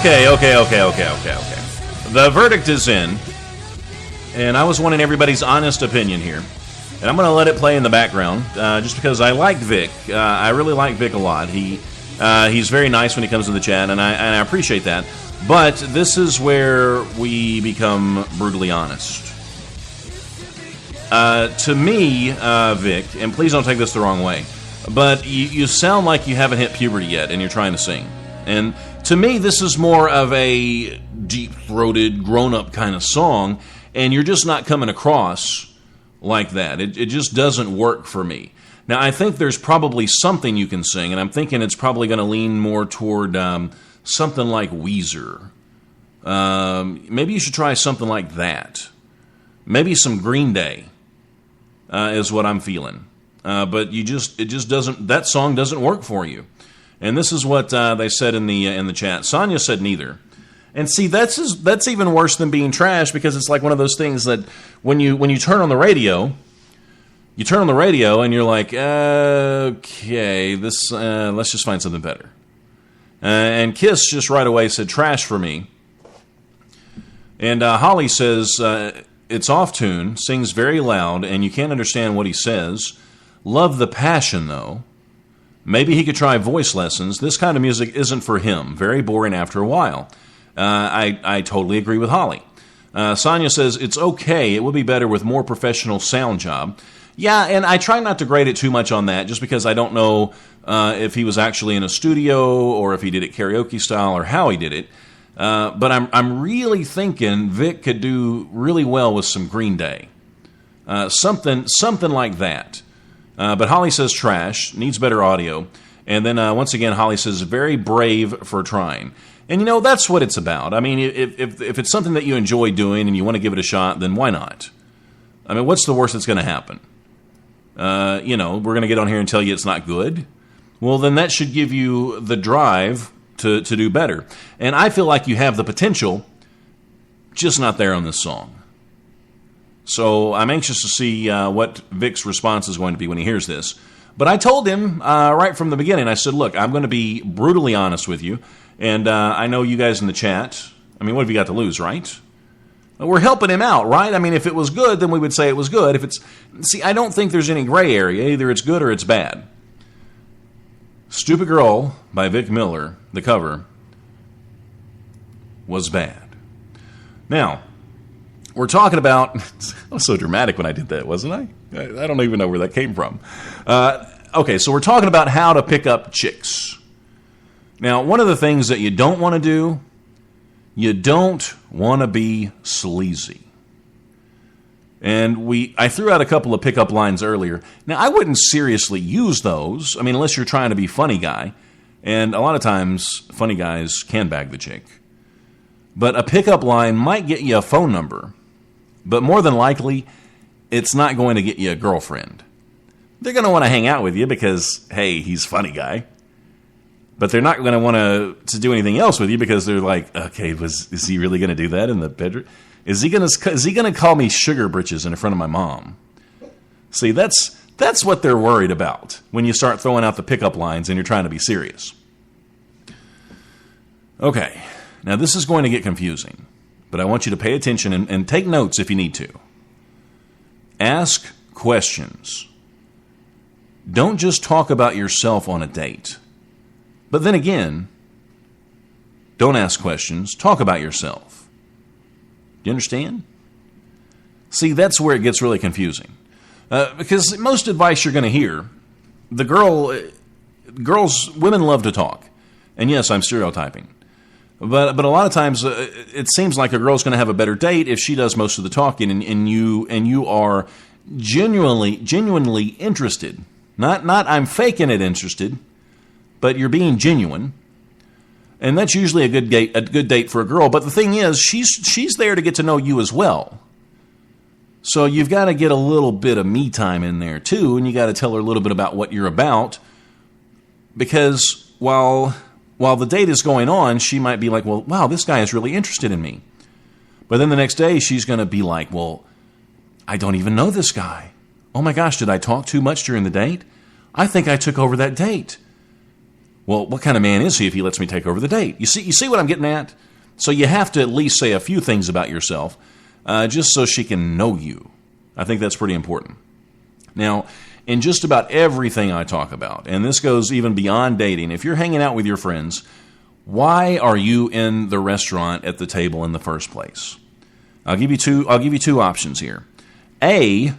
Okay. The verdict is in, and I was wanting everybody's honest opinion here. And I'm going to let it play in the background, just because I like Vic. I really like Vic a lot. He's very nice when he comes to the chat, and I appreciate that. But this is where we become brutally honest. To me, Vic, and please don't take this the wrong way, but you sound like you haven't hit puberty yet, and you're trying to sing. And to me, this is more of a deep-throated, grown-up kind of song, and you're just not coming across like that. It just doesn't work for me. Now, I think there's probably something you can sing, and I'm thinking it's probably going to lean more toward something like Weezer. Maybe you should try something like that. Maybe some Green Day is what I'm feeling. But it just doesn't. That song doesn't work for you. And this is what they said in the chat. Sonia said neither. And see, that's even worse than being trash, because it's like one of those things that when you turn on the radio, and you're like, okay, this let's just find something better. And Kiss just right away said trash for me. And Holly says it's off tune, sings very loud, and you can't understand what he says. Love the passion though. Maybe he could try voice lessons. This kind of music isn't for him. Very boring after a while. I totally agree with Holly. Sonia says, it's okay. It would be better with more professional sound job. Yeah, and I try not to grade it too much on that, just because I don't know if he was actually in a studio or if he did it karaoke style or how he did it. But I'm really thinking Vic could do really well with some Green Day. Something like that. But Holly says trash, needs better audio. And then once again, Holly says very brave for trying. And that's what it's about. I mean, if it's something that you enjoy doing and you want to give it a shot, then why not? I mean, what's the worst that's going to happen? We're going to get on here and tell you it's not good. Well, then that should give you the drive to do better. And I feel like you have the potential, just not there on this song. So I'm anxious to see what Vic's response is going to be when he hears this. But I told him right from the beginning, I said, look, I'm going to be brutally honest with you. And I know you guys in the chat, I mean, what have you got to lose, right? We're helping him out, right? I mean, if it was good, then we would say it was good. I don't think there's any gray area. Either it's good or it's bad. Stupid Girl by Vic Miller, the cover, was bad. Now, we're talking about... I was so dramatic when I did that, wasn't I? I don't even know where that came from. Okay, so we're talking about how to pick up chicks. Now, one of the things that you don't want to do, you don't want to be sleazy. And I threw out a couple of pickup lines earlier. Now, I wouldn't seriously use those, I mean, unless you're trying to be funny guy. And a lot of times, funny guys can bag the chick. But a pickup line might get you a phone number. But more than likely, it's not going to get you a girlfriend. They're going to want to hang out with you because, hey, he's a funny guy. But they're not going to want to do anything else with you because they're like, okay, is he really going to do that in the bedroom? Is he going to call me sugar britches in front of my mom? See, that's what they're worried about when you start throwing out the pickup lines and you're trying to be serious. Okay, now this is going to get confusing, but I want you to pay attention and take notes if you need to. Ask questions. Don't just talk about yourself on a date. But then again, don't ask questions. Talk about yourself. Do you understand? See, that's where it gets really confusing. Because most advice you're going to hear, women love to talk. And yes, I'm stereotyping. But a lot of times it seems like a girl's going to have a better date if she does most of the talking and you are genuinely interested. Not I'm faking it interested, but you're being genuine. And that's usually a good date for a girl. But the thing is, she's there to get to know you as well. So you've got to get a little bit of me time in there too, and you got to tell her a little bit about what you're about. Because while the date is going on, she might be like, well, wow, this guy is really interested in me. But then the next day, she's going to be like, well, I don't even know this guy. Oh my gosh, did I talk too much during the date? I think I took over that date. Well, what kind of man is he if he lets me take over the date? You see what I'm getting at? So you have to at least say a few things about yourself, just so she can know you. I think that's pretty important. Now, in just about everything I talk about, and this goes even beyond dating, if you're hanging out with your friends, why are you in the restaurant at the table in the first place? I'll give you two options here. A,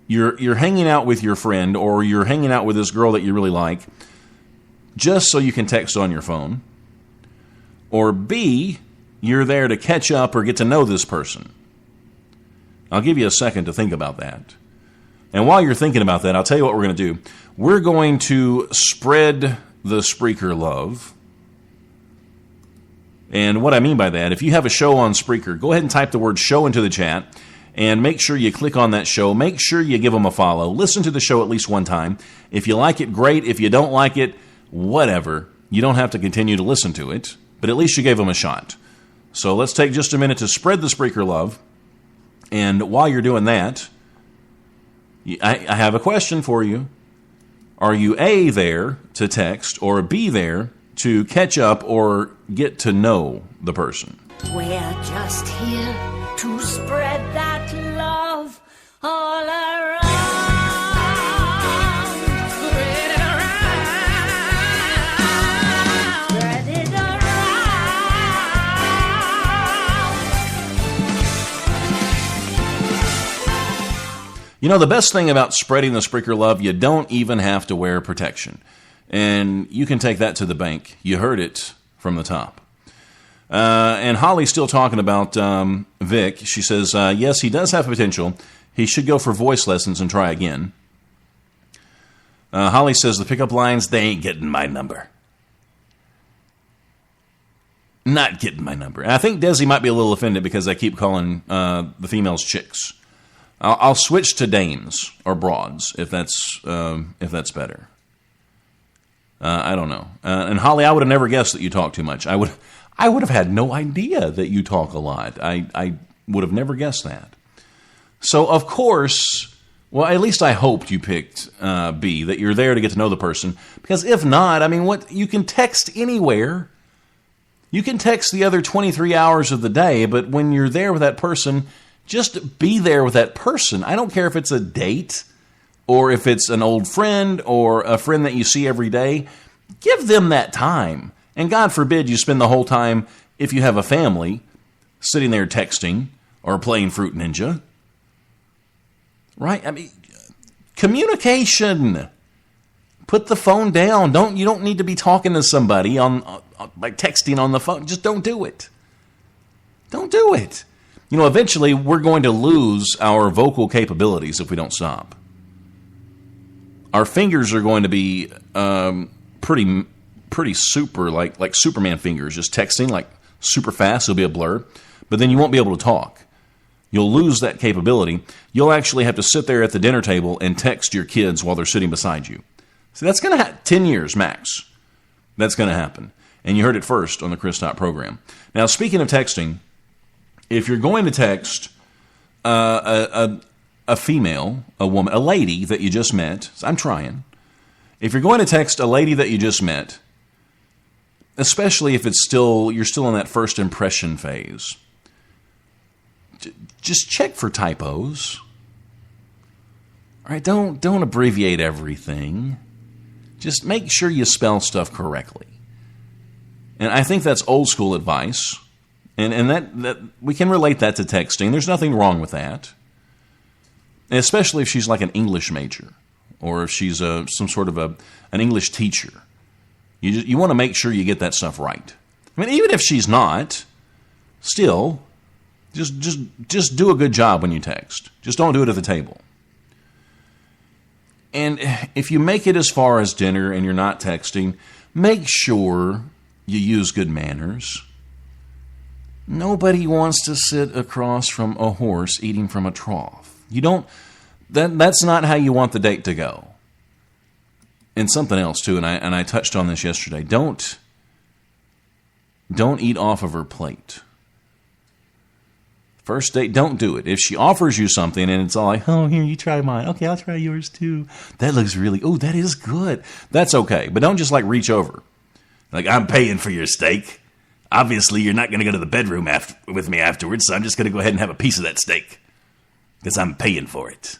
you're hanging out with your friend, or you're hanging out with this girl that you really like, just so you can text on your phone. Or B, you're there to catch up or get to know this person. I'll give you a second to think about that. And while you're thinking about that, I'll tell you what we're going to do. We're going to spread the Spreaker love. And what I mean by that, if you have a show on Spreaker, go ahead and type the word show into the chat and make sure you click on that show. Make sure you give them a follow. Listen to the show at least one time. If you like it, great. If you don't like it, whatever. You don't have to continue to listen to it, but at least you gave them a shot. So let's take just a minute to spread the Spreaker love. And while you're doing that, I have a question for you. Are you A, there to text, or B, there to catch up or get to know the person? We're just here to spread that love all around. Spread it around. Spread it around. You know, the best thing about spreading the Spreaker love, you don't even have to wear protection. And you can take that to the bank. You heard it from the top. And Holly's still talking about Vic. She says, yes, he does have potential. He should go for voice lessons and try again. Holly says the pickup lines, they ain't getting my number. Not getting my number. And I think Desi might be a little offended because I keep calling the females chicks. I'll switch to dames or broads if that's better. I don't know. And Holly, I would have never guessed that you talk too much. I would have had no idea that you talk a lot. I would have never guessed that. So, of course, well, at least I hoped you picked B, that you're there to get to know the person. Because if not, I mean, you can text anywhere. You can text the other 23 hours of the day, but when you're there with that person, just be there with that person. I don't care if it's a date or if it's an old friend or a friend that you see every day. Give them that time. And God forbid you spend the whole time, if you have a family, sitting there texting or playing Fruit Ninja. Right? I mean, communication. Put the phone down. You don't need to be talking to somebody by texting on the phone. Just don't do it. Don't do it. You know, eventually we're going to lose our vocal capabilities if we don't stop. Our fingers are going to be pretty super, like Superman fingers, just texting like super fast. It'll be a blur, but then you won't be able to talk. You'll lose that capability. You'll actually have to sit there at the dinner table and text your kids while they're sitting beside you. So that's going to happen 10 years max. That's going to happen. And you heard it first on the Chris Top program. Now, speaking of texting, if you're going to text a female, a woman, a lady that you just met, I'm trying. If you're going to text a lady that you just met, especially if you're still in that first impression phase, just check for typos. All right, don't abbreviate everything. Just make sure you spell stuff correctly. And I think that's old school advice. And that we can relate that to texting. There's nothing wrong with that. Especially if she's like an English major, or if she's some sort of an English teacher. You want to make sure you get that stuff right. I mean, even if she's not, still, just do a good job when you text. Just don't do it at the table. And if you make it as far as dinner and you're not texting, make sure you use good manners. Nobody wants to sit across from a horse eating from a trough. You don't. That's not how you want the date to go. And something else too, and I touched on this yesterday. Don't eat off of her plate. First date, don't do it. If she offers you something and it's all like, oh, here, you try mine. Okay, I'll try yours too. That looks really, oh, that is good. That's okay. But don't just like reach over. Like, I'm paying for your steak. Obviously, you're not going to go to the bedroom with me afterwards, so I'm just going to go ahead and have a piece of that steak. Because I'm paying for it.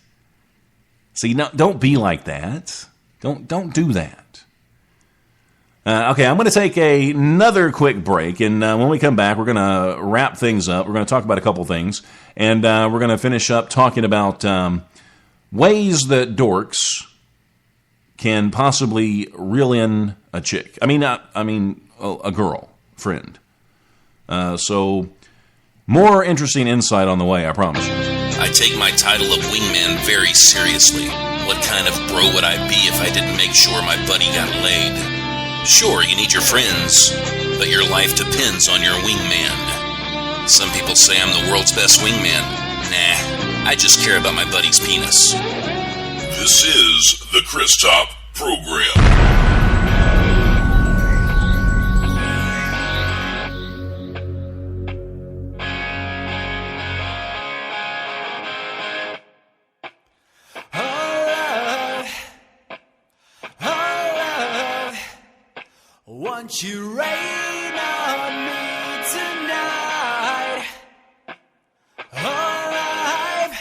See, don't be like that. Don't do that. Okay, I'm going to take another quick break, and when we come back, we're going to wrap things up. We're going to talk about a couple things, and we're going to finish up talking about ways that dorks can possibly reel in a chick. I mean, a girl friend. So, more interesting insight on the way, I promise you. I take my title of wingman very seriously. What kind of bro would I be if I didn't make sure my buddy got laid? Sure, you need your friends, but your life depends on your wingman. Some people say I'm the world's best wingman. Nah, I just care about my buddy's penis. This is the Chris Top Program. Won't you rain on me tonight? Alive.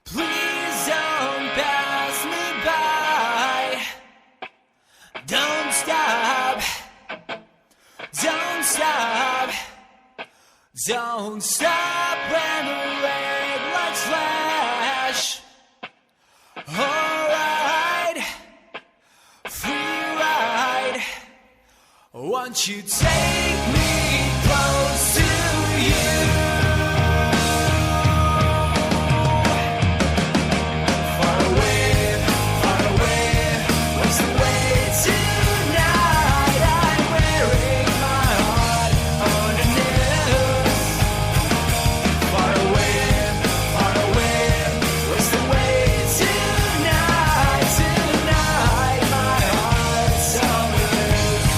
Please don't pass me by. Don't stop. Don't stop when the red lights flash. Won't you take me close to you? Far away, what's the way tonight? I'm wearing my heart on a noose. Far away, what's the way tonight? Tonight, my heart's on the loose.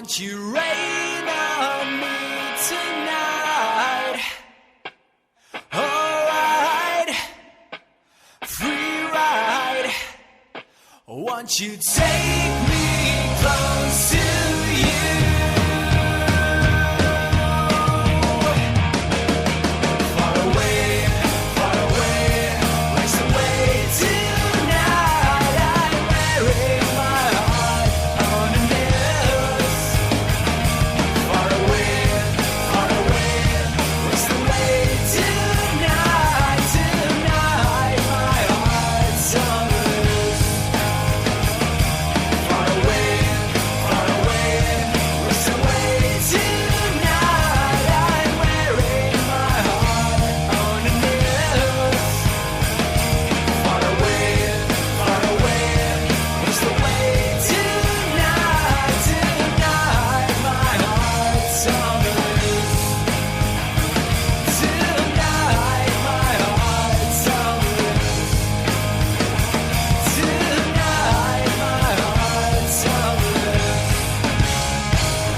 Won't you rain on me tonight? Alright, free ride. Won't you take me close to you?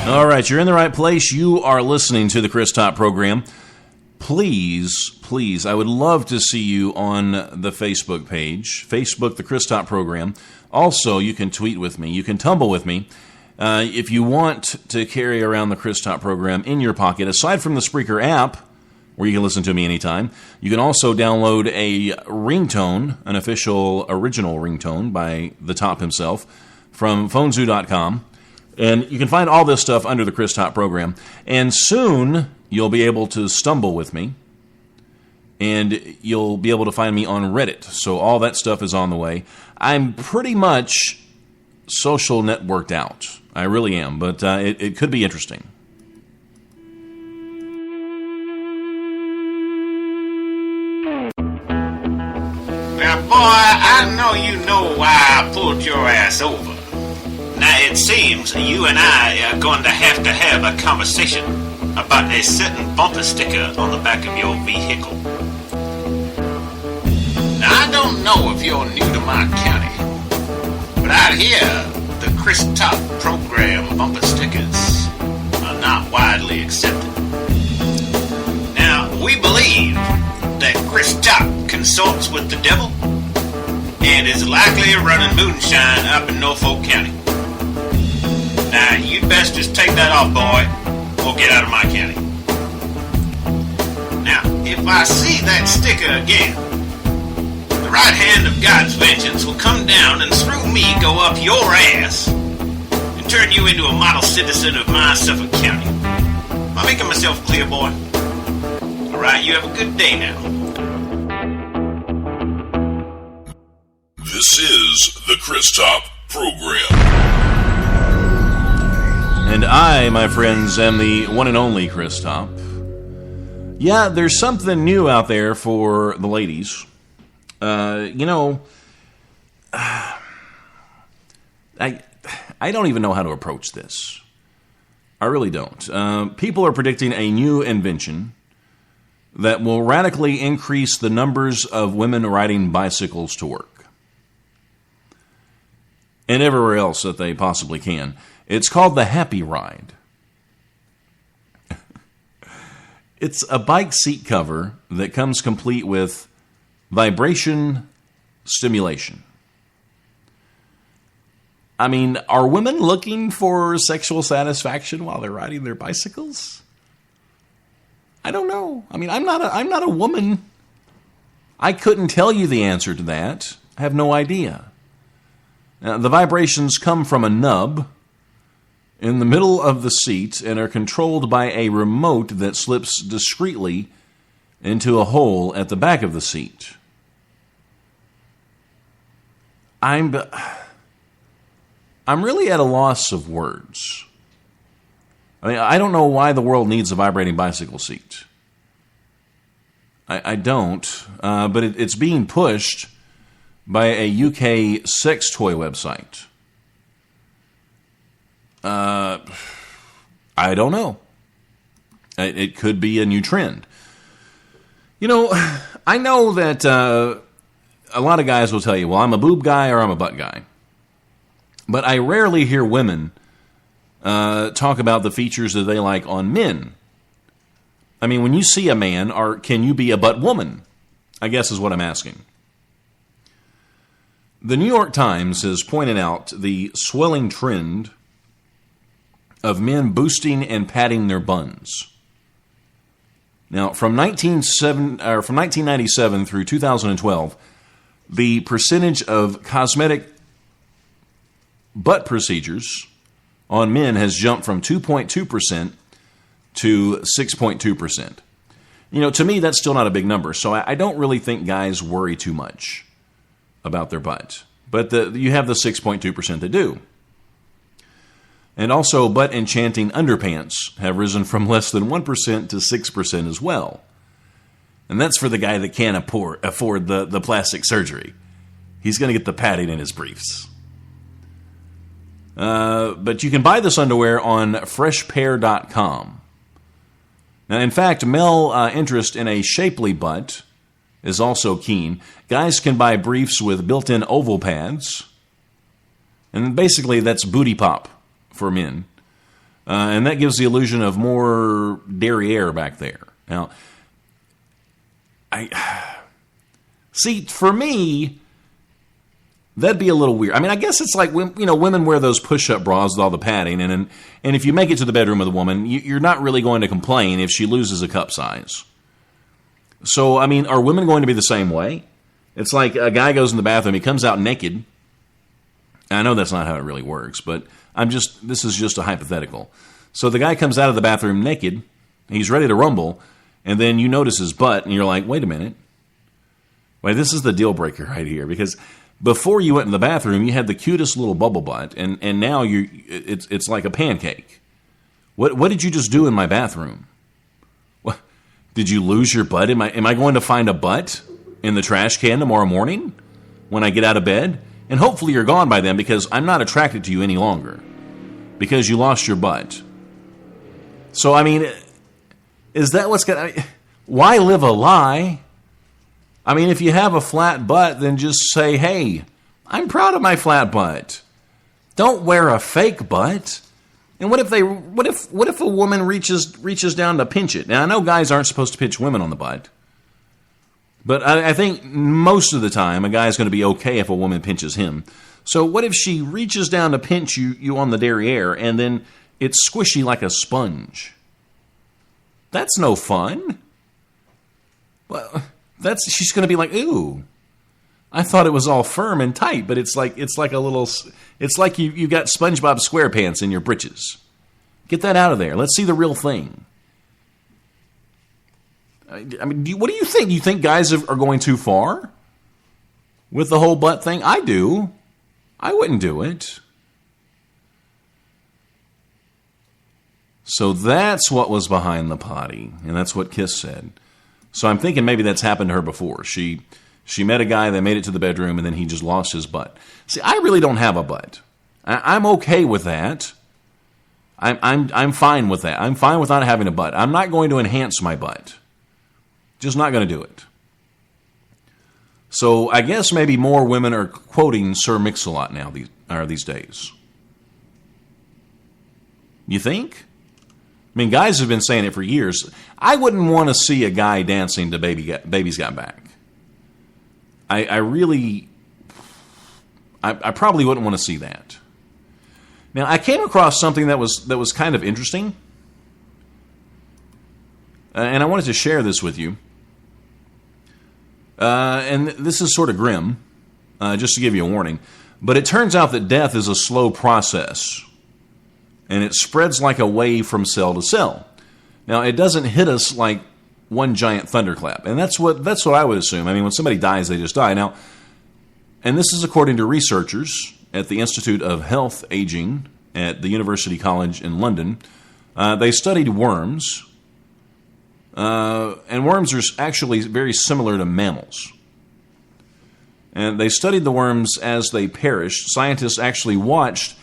All right, you're in the right place. You are listening to the Chris Top program. Please, I would love to see you on the Facebook page, Facebook, the Chris Top program. Also, you can tweet with me. You can tumble with me. If you want to carry around the Chris Top program in your pocket, aside from the Spreaker app, where you can listen to me anytime, you can also download a ringtone, an official original ringtone by the Top himself, from phonezoo.com. And you can find all this stuff under the Chris Top program. And soon, you'll be able to stumble with me. And you'll be able to find me on Reddit. So all that stuff is on the way. I'm pretty much social networked out. I really am. But it could be interesting. Now, boy, I know why I pulled your ass over. Now, it seems you and I are going to have a conversation about a certain bumper sticker on the back of your vehicle. Now, I don't know if you're new to my county, but out here, the Chris Top program bumper stickers are not widely accepted. Now, we believe that Chris Top consorts with the devil and is likely running moonshine up in Norfolk County. Now, you'd best just take that off, boy, or get out of my county. Now, if I see that sticker again, the right hand of God's vengeance will come down and through me go up your ass and turn you into a model citizen of my Suffolk County. Am I making myself clear, boy? All right, you have a good day now. This is the Chris Top program. And I, my friends, am the one and only Chris Top. Yeah, there's something new out there for the ladies. I don't even know how to approach this. I really don't. People are predicting a new invention that will radically increase the numbers of women riding bicycles to work. And everywhere else that they possibly can. It's called the Happy Ride. It's a bike seat cover that comes complete with vibration stimulation. I mean, are women looking for sexual satisfaction while they're riding their bicycles? I don't know. I mean, I'm not a woman. I couldn't tell you the answer to that. I have no idea. Now, the vibrations come from a nub in the middle of the seat and are controlled by a remote that slips discreetly into a hole at the back of the seat. I'm really at a loss of words. I mean, I don't know why the world needs a vibrating bicycle seat. I don't, but it's being pushed by a UK sex toy website. I don't know. It could be a new trend. You know, I know that a lot of guys will tell you, well, I'm a boob guy or I'm a butt guy. But I rarely hear women talk about the features that they like on men. I mean, when you see a man, can you be a butt woman? I guess is what I'm asking. The New York Times has pointed out the swelling trend of men boosting and patting their buns. Now, from 1997 through 2012, the percentage of cosmetic butt procedures on men has jumped from 2.2% to 6.2%. You know, to me, that's still not a big number, so I don't really think guys worry too much about their butt. But you have the 6.2% that do. And also, butt enchanting underpants have risen from less than 1% to 6% as well. And that's for the guy that can't afford the plastic surgery. He's going to get the padding in his briefs. But you can buy this underwear on freshpair.com. Now, in fact, male interest in a shapely butt is also keen. Guys can buy briefs with built-in oval pads. And basically, that's booty pop for men. And that gives the illusion of more derriere back there. Now, for me, that'd be a little weird. I mean, I guess it's like, women wear those push-up bras with all the padding, and if you make it to the bedroom with a woman, you're not really going to complain if she loses a cup size. So, I mean, are women going to be the same way? It's like a guy goes in the bathroom, he comes out naked. I know that's not how it really works, but this is just a hypothetical. So the guy comes out of the bathroom naked, he's ready to rumble, and then you notice his butt, and you're like, wait a minute. Wait, this is the deal breaker right here, because before you went in the bathroom, you had the cutest little bubble butt, and now it's like a pancake. What did you just do in my bathroom? What, did you lose your butt? Am I going to find a butt in the trash can tomorrow morning when I get out of bed? And hopefully you're gone by then, because I'm not attracted to you any longer because you lost your butt. So, I mean, is that what's going to... Why live a lie? I mean, if you have a flat butt, then just say, hey, I'm proud of my flat butt. Don't wear a fake butt. And what if a woman reaches down to pinch it? Now, I know guys aren't supposed to pinch women on the butt, but I think most of the time a guy's going to be okay if a woman pinches him. So what if she reaches down to pinch you on the derriere, and then it's squishy like a sponge? That's no fun. Well, she's going to be like, ooh, I thought it was all firm and tight, but it's like a little, it's like you got SpongeBob SquarePants in your britches. Get that out of there. Let's see the real thing. I mean, what do you think? Do you think guys are going too far with the whole butt thing? I do. I wouldn't do it. So that's what was behind the potty, and that's what Kiss said. So I'm thinking maybe that's happened to her before. She met a guy that made it to the bedroom, and then he just lost his butt. See, I really don't have a butt. I'm okay with that. I'm fine with that. I'm fine with not having a butt. I'm not going to enhance my butt. Just not going to do it. So I guess maybe more women are quoting Sir Mix-a-Lot now these days. You think? I mean, guys have been saying it for years. I wouldn't want to see a guy dancing to Baby's Got Back. I probably wouldn't want to see that. Now, I came across something that was kind of interesting, and I wanted to share this with you. And this is sort of grim, just to give you a warning. But it turns out that death is a slow process, and it spreads like a wave from cell to cell. Now, it doesn't hit us like one giant thunderclap, and that's what I would assume. I mean, when somebody dies, they just die. Now, and this is according to researchers at the Institute of Health Aging at the University College in London. They studied worms. And worms are actually very similar to mammals. And they studied the worms as they perished. Scientists actually watched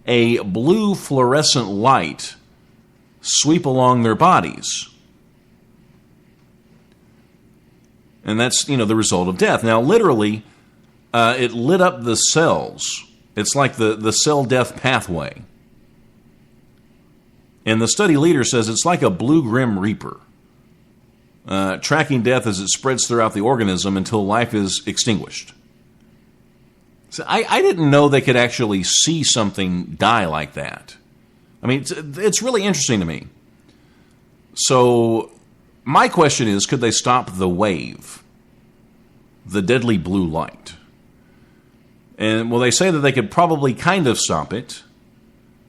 a blue fluorescent light sweep along their bodies. And that's, the result of death. Now, literally, it lit up the cells. It's like the cell death pathway. And the study leader says it's like a blue grim reaper, tracking death as it spreads throughout the organism until life is extinguished. So I didn't know they could actually see something die like that. I mean, it's really interesting to me. So my question is, could they stop the wave, the deadly blue light? And well, they say that they could probably kind of stop it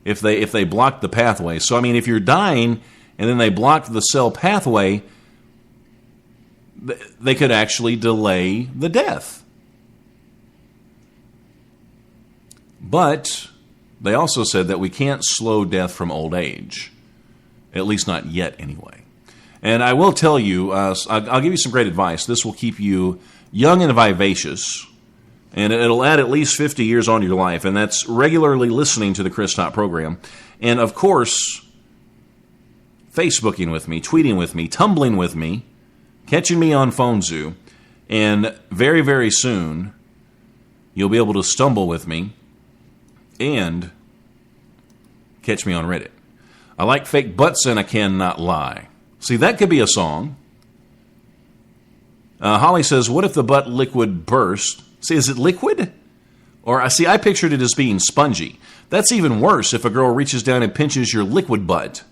if they blocked the pathway. So I mean, if you're dying and then they blocked the cell pathway, they could actually delay the death. But they also said that we can't slow death from old age, at least not yet anyway. And I will tell you, I'll give you some great advice. This will keep you young and vivacious, and it'll add at least 50 years onto your life, and that's regularly listening to the Chris Top program. And, of course, Facebooking with me, tweeting with me, tumbling with me, catching me on Phone Zoo, and very, very soon you'll be able to stumble with me and catch me on Reddit. I like fake butts and I cannot lie. See, that could be a song. Holly says, what if the butt liquid burst? See, is it liquid? Or, I pictured it as being spongy. That's even worse if a girl reaches down and pinches your liquid butt.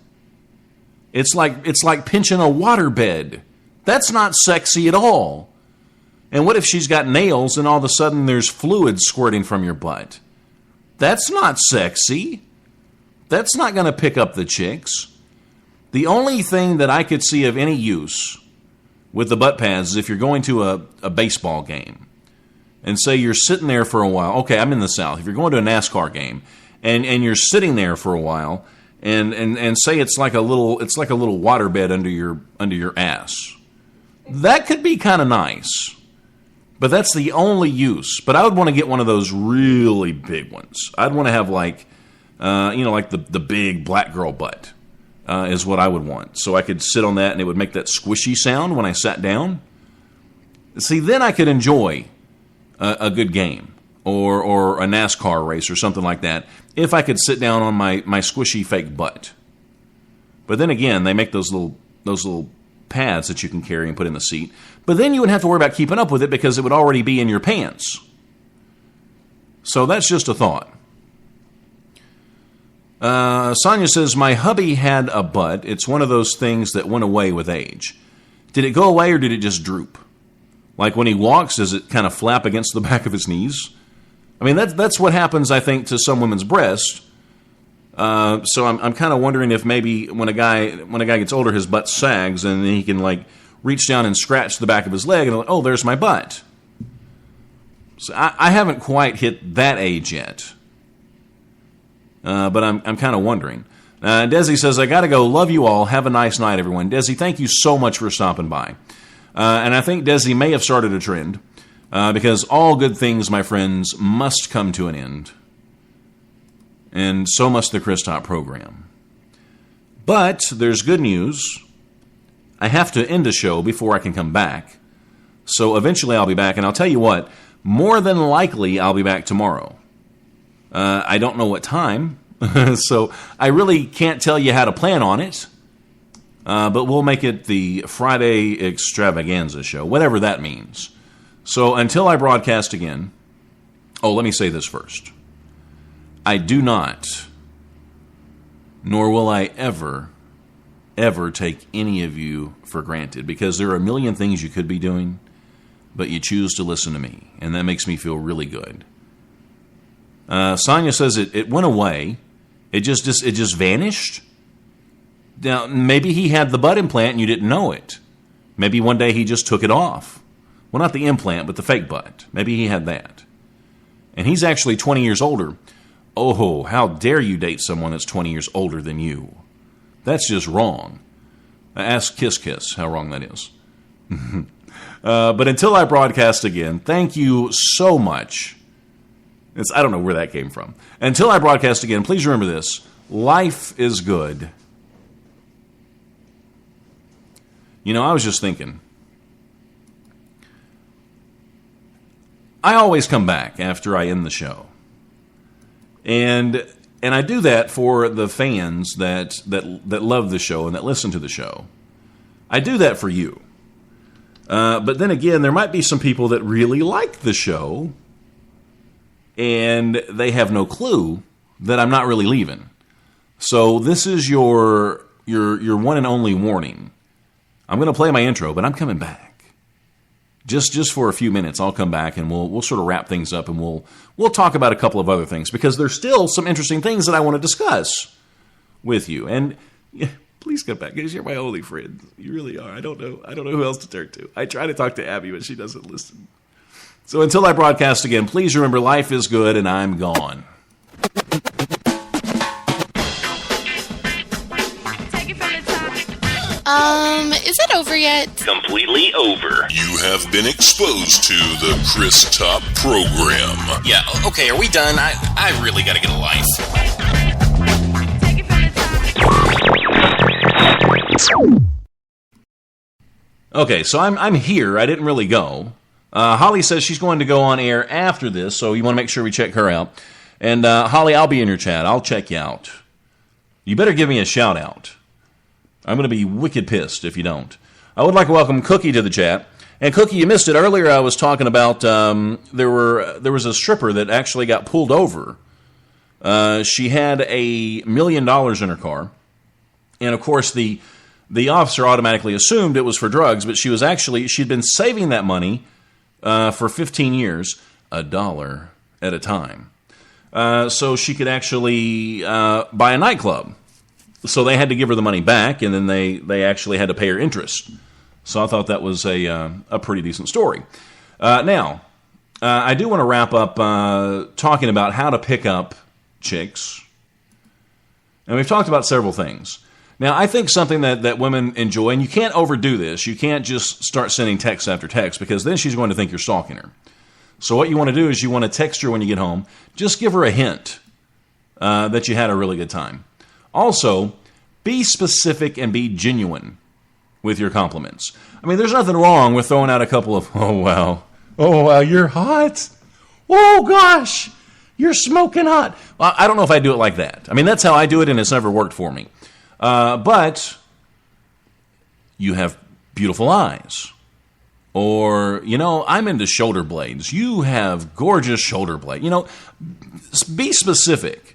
It's like pinching a waterbed. That's not sexy at all. And what if she's got nails and all of a sudden there's fluid squirting from your butt? That's not sexy. That's not going to pick up the chicks. The only thing that I could see of any use with the butt pads is if you're going to a baseball game and say you're sitting there for a while. Okay, I'm in the South. If you're going to a NASCAR game and you're sitting there for a while and say it's like a little waterbed under your ass. That could be kind of nice. But that's the only use. But I would want to get one of those really big ones. I'd want to have like the big black girl butt is what I would want. So I could sit on that and it would make that squishy sound when I sat down. See, then I could enjoy a good game or a NASCAR race or something like that if I could sit down on my squishy fake butt. But then again, they make those little pads that you can carry and put in the seat. But then you would have to worry about keeping up with it because it would already be in your pants. So that's just a thought. Sonia says, my hubby had a butt. It's one of those things that went away with age. Did it go away or did it just droop? Like when he walks, does it kind of flap against the back of his knees? I mean, that's what happens, I think, to some women's breasts. So I'm kind of wondering if maybe when a guy gets older, his butt sags and he can like reach down and scratch the back of his leg and like, oh, there's my butt. So I haven't quite hit that age yet, but I'm kind of wondering. Desi says, I got to go. Love you all. Have a nice night, everyone. Desi, thank you so much for stopping by. And I think Desi may have started a trend because all good things, my friends, must come to an end. And so must the Chris Top program. But there's good news. I have to end a show before I can come back. So eventually I'll be back. And I'll tell you what, more than likely I'll be back tomorrow. I don't know what time. So I really can't tell you how to plan on it. But we'll make it the Friday extravaganza show, whatever that means. So until I broadcast again, let me say this first. I do not, nor will I ever take any of you for granted, because there are a million things you could be doing, but you choose to listen to me, and that makes me feel really good. Sonia says it went away. It just vanished. Now, maybe he had the butt implant and you didn't know it. Maybe one day he just took it off. Well, not the implant, but the fake butt. Maybe he had that. And he's actually 20 years older. Oh, how dare you date someone that's 20 years older than you? That's just wrong. Ask Kiss how wrong that is. But until I broadcast again, thank you so much. I don't know where that came from. Until I broadcast again, please remember this. Life is good. You know, I was just thinking. I always come back after I end the show. And And I do that for the fans that love the show and that listen to the show. I do that for you. But then again, there might be some people that really like the show, and they have no clue that I'm not really leaving. So this is your one and only warning. I'm going to play my intro, but I'm coming back. Just for a few minutes, I'll come back and we'll sort of wrap things up, and we'll talk about a couple of other things, because there's still some interesting things that I want to discuss with you. And yeah, please come back, because you're my only friend. You really are. I don't know who else to turn to. I try to talk to Abby, but she doesn't listen. So until I broadcast again, please remember, life is good and I'm gone. Is it over yet? Completely over. You have been exposed to the Chris Top program. Yeah, okay, are we done? I really gotta get a life. Okay, so I'm here. I didn't really go. Holly says she's going to go on air after this, so you want to make sure we check her out. And Holly, I'll be in your chat. I'll check you out. You better give me a shout out. I'm going to be wicked pissed if you don't. I would like to welcome Cookie to the chat. And Cookie, you missed it earlier. I was talking about there was a stripper that actually got pulled over. She had $1 million in her car, and of course the officer automatically assumed it was for drugs, but she'd been saving that money for 15 years, $1 at a time, so she could actually buy a nightclub. So they had to give her the money back, and then they actually had to pay her interest. So I thought that was a pretty decent story. Now, I do want to wrap up talking about how to pick up chicks. And we've talked about several things. Now, I think something that women enjoy, and you can't overdo this. You can't just start sending text after text, because then she's going to think you're stalking her. So what you want to do is you want to text her when you get home. Just give her a hint that you had a really good time. Also, be specific and be genuine with your compliments. I mean, there's nothing wrong with throwing out a couple of, oh, wow, you're hot. Oh, gosh, you're smoking hot. Well, I don't know if I do it like that. I mean, that's how I do it, and it's never worked for me. But you have beautiful eyes. Or, I'm into shoulder blades. You have gorgeous shoulder blades. Be specific.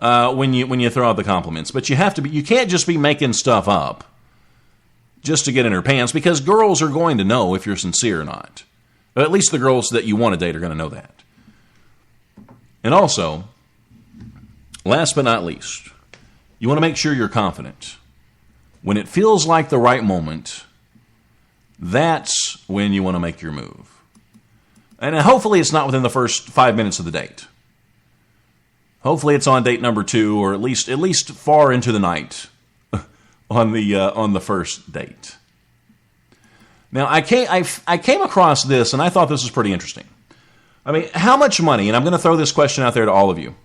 When you throw out the compliments, but you can't just be making stuff up just to get in her pants, because girls are going to know if you're sincere or not. Or at least the girls that you want to date are going to know that. And also, last but not least, you want to make sure you're confident. When it feels like the right moment, that's when you want to make your move. And hopefully it's not within the first 5 minutes of the date. Hopefully it's on date number 2, or at least far into the night on the first date. Now, I came across this, and I thought this was pretty interesting. I mean, how much money, and I'm going to throw this question out there to all of you.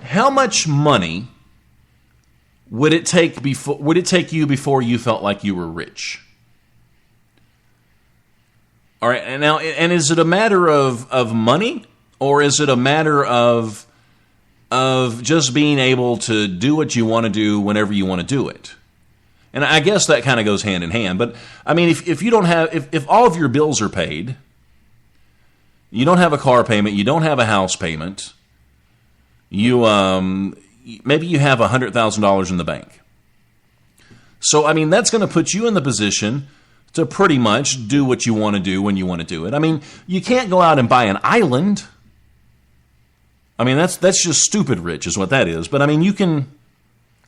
How much money would it take you before you felt like you were rich? All right, and is it a matter of money, or is it a matter of just being able to do what you want to do whenever you want to do it? And I guess that kind of goes hand in hand. But I mean, if you don't have, if all of your bills are paid, you don't have a car payment, you don't have a house payment, you maybe you have $100,000 in the bank. So I mean, that's going to put you in the position to pretty much do what you want to do when you want to do it. I mean, you can't go out and buy an island. I mean, that's just stupid rich is what that is. But I mean, you can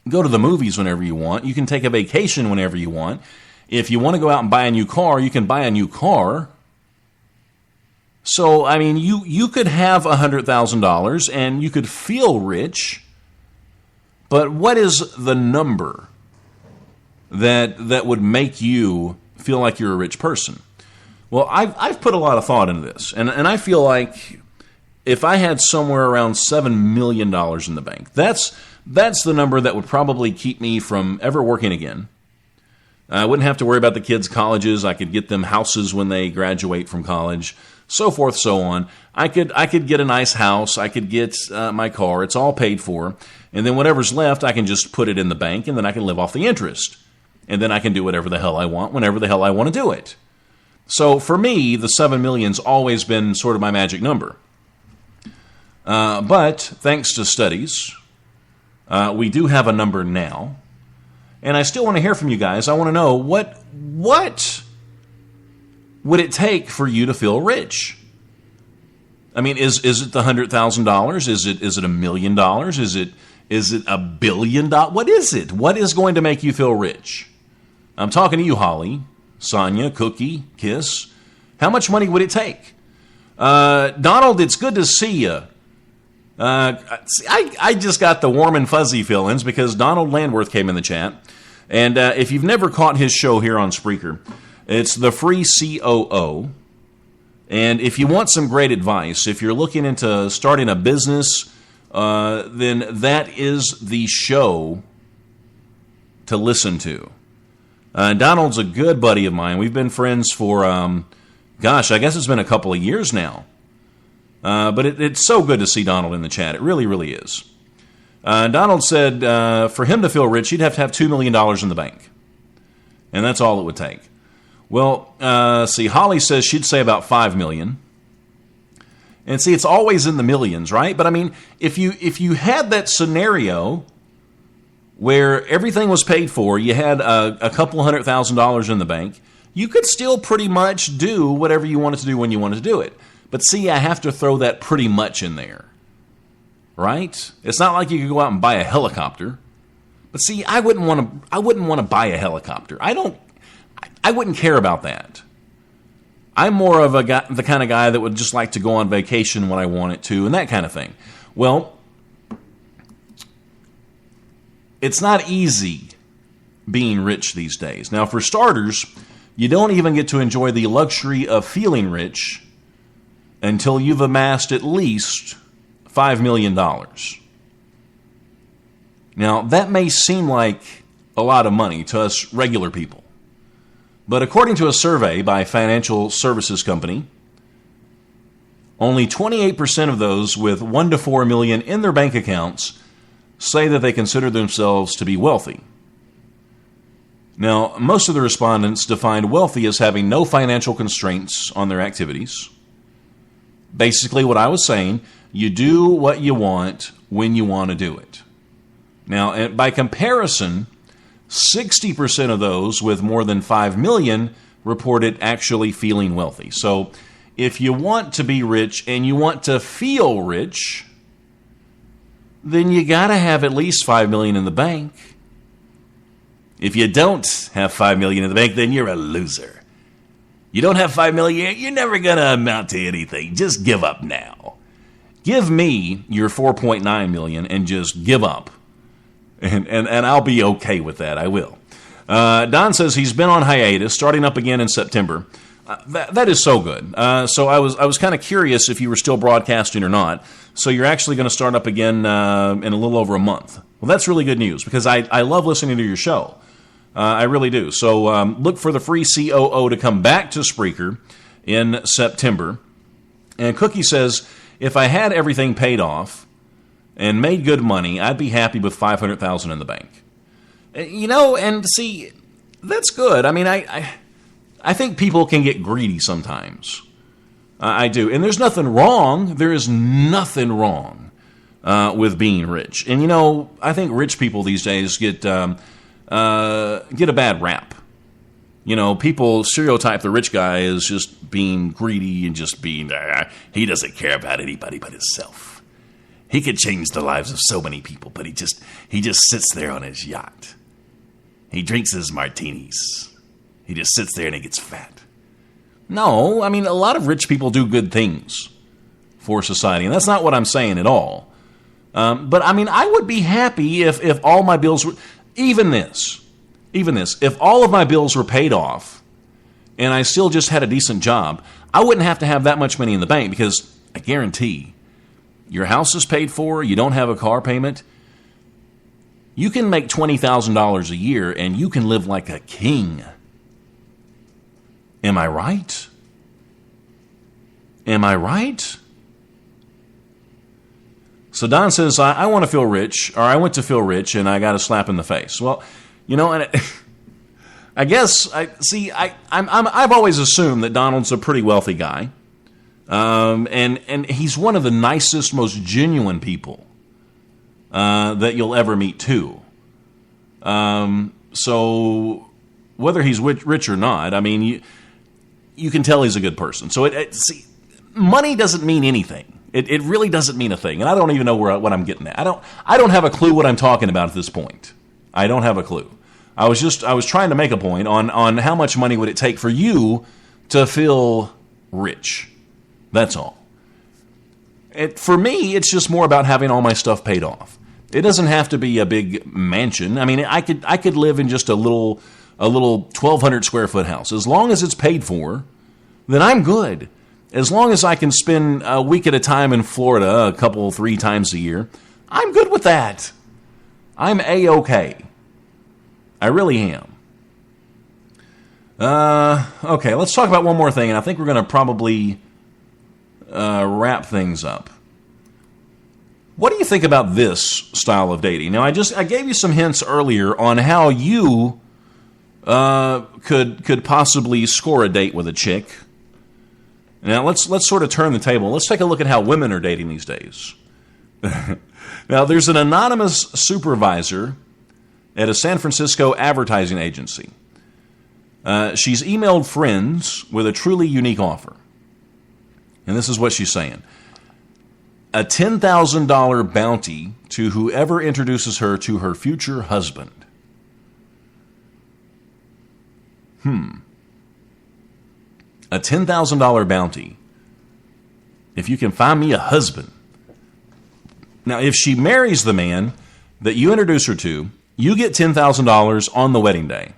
go to the movies whenever you want. You can take a vacation whenever you want. If you want to go out and buy a new car, you can buy a new car. So, I mean, you could have $100,000 and you could feel rich. But what is the number that would make you feel like you're a rich person? Well, I've put a lot of thought into this. And I feel like if I had somewhere around $7 million in the bank, that's the number that would probably keep me from ever working again. I wouldn't have to worry about the kids' colleges. I could get them houses when they graduate from college. so forth, so on. I could get a nice house. I could get my car. It's all paid for. And then whatever's left, I can just put it in the bank, and then I can live off the interest. And then I can do whatever the hell I want, whenever the hell I want to do it. So for me, the 7 million's always been sort of my magic number. But thanks to studies, we do have a number now. And I still want to hear from you guys. I want to know, what would it take for you to feel rich? I mean, is it the $100,000? Is it $1 million? Is it $1 billion? What is it? What is going to make you feel rich? I'm talking to you, Holly, Sonia, Cookie, Kiss. How much money would it take? Donald, it's good to see you. I just got the warm and fuzzy feelings because Donald Landworth came in the chat. And if you've never caught his show here on Spreaker, it's the free COO. And if you want some great advice, if you're looking into starting a business, then that is the show to listen to. Donald's a good buddy of mine. We've been friends for, I guess it's been a couple of years now. But it's so good to see Donald in the chat. It really, really is. Donald said for him to feel rich, he'd have to have $2 million in the bank. And that's all it would take. Well, see, Holly says she'd say about $5 million. And see, it's always in the millions, right? But I mean, if you had that scenario where everything was paid for, you had a couple $100,000 in the bank, you could still pretty much do whatever you wanted to do when you wanted to do it. But see, I have to throw that pretty much in there, right? It's not like you could go out and buy a helicopter. But see, I wouldn't want to buy a helicopter. I wouldn't care about that. I'm more of the kind of guy that would just like to go on vacation when I want it to and that kind of thing. Well, it's not easy being rich these days. Now, for starters, you don't even get to enjoy the luxury of feeling rich until you've amassed at least $5 million. Now, that may seem like a lot of money to us regular people. But according to a survey by a financial services company, only 28% of those with $1 to $4 million in their bank accounts say that they consider themselves to be wealthy. Now, most of the respondents defined wealthy as having no financial constraints on their activities. Basically, what I was saying, you do what you want when you want to do it. Now, by comparison, 60% of those with more than $5 million reported actually feeling wealthy. So, if you want to be rich and you want to feel rich, then you got to have at least $5 million in the bank. If you don't have $5 million in the bank, then you're a loser. You don't have $5 million, you're never going to amount to anything. Just give up now. Give me your $4.9 million and just give up. And I'll be okay with that. I will. Don says he's been on hiatus, starting up again in September. That is so good. So I was kind of curious if you were still broadcasting or not. So you're actually going to start up again in a little over a month. Well, that's really good news because I love listening to your show. I really do. So look for the free COO to come back to Spreaker in September. And Cookie says, if I had everything paid off and made good money, I'd be happy with $500,000 in the bank. You know, and see, that's good. I mean, I think people can get greedy sometimes. I do. And there's nothing wrong. There is nothing wrong with being rich. And, you know, I think rich people these days get a bad rap. You know, people stereotype the rich guy as just being greedy and just being, he doesn't care about anybody but himself. He could change the lives of so many people, but he just sits there on his yacht. He drinks his martinis. He just sits there and he gets fat. No, I mean, a lot of rich people do good things for society, and that's not what I'm saying at all. But, I mean, I would be happy if all my bills were, even this, if all of my bills were paid off and I still just had a decent job, I wouldn't have to have that much money in the bank because I guarantee your house is paid for, you don't have a car payment. You can make $20,000 a year and you can live like a king. Am I right? Am I right? So Don says, I want to feel rich, or I went to feel rich, and I got a slap in the face. Well, and I guess I've always assumed that Donald's a pretty wealthy guy, and he's one of the nicest, most genuine people that you'll ever meet too. So whether he's rich or not, I mean, you can tell he's a good person. So money doesn't mean anything. It really doesn't mean a thing, and I don't even know what I'm getting at. I don't have a clue what I'm talking about at this point. I don't have a clue. I was trying to make a point on how much money would it take for you to feel rich. That's all. For me, it's just more about having all my stuff paid off. It doesn't have to be a big mansion. I mean, I could live in just a little 1,200 square foot house. As long as it's paid for, then I'm good. As long as I can spend a week at a time in Florida, 3 times a year, I'm good with that. I'm A-okay. I really am. Okay, let's talk about one more thing, and I think we're going to probably wrap things up. What do you think about this style of dating? Now, I gave you some hints earlier on how you could possibly score a date with a chick. Now, let's sort of turn the table. Let's take a look at how women are dating these days. Now, there's an anonymous supervisor at a San Francisco advertising agency. She's emailed friends with a truly unique offer. And this is what she's saying. A $10,000 bounty to whoever introduces her to her future husband. A $10,000 bounty if you can find me a husband. Now, if she marries the man that you introduce her to, you get $10,000 on the wedding day.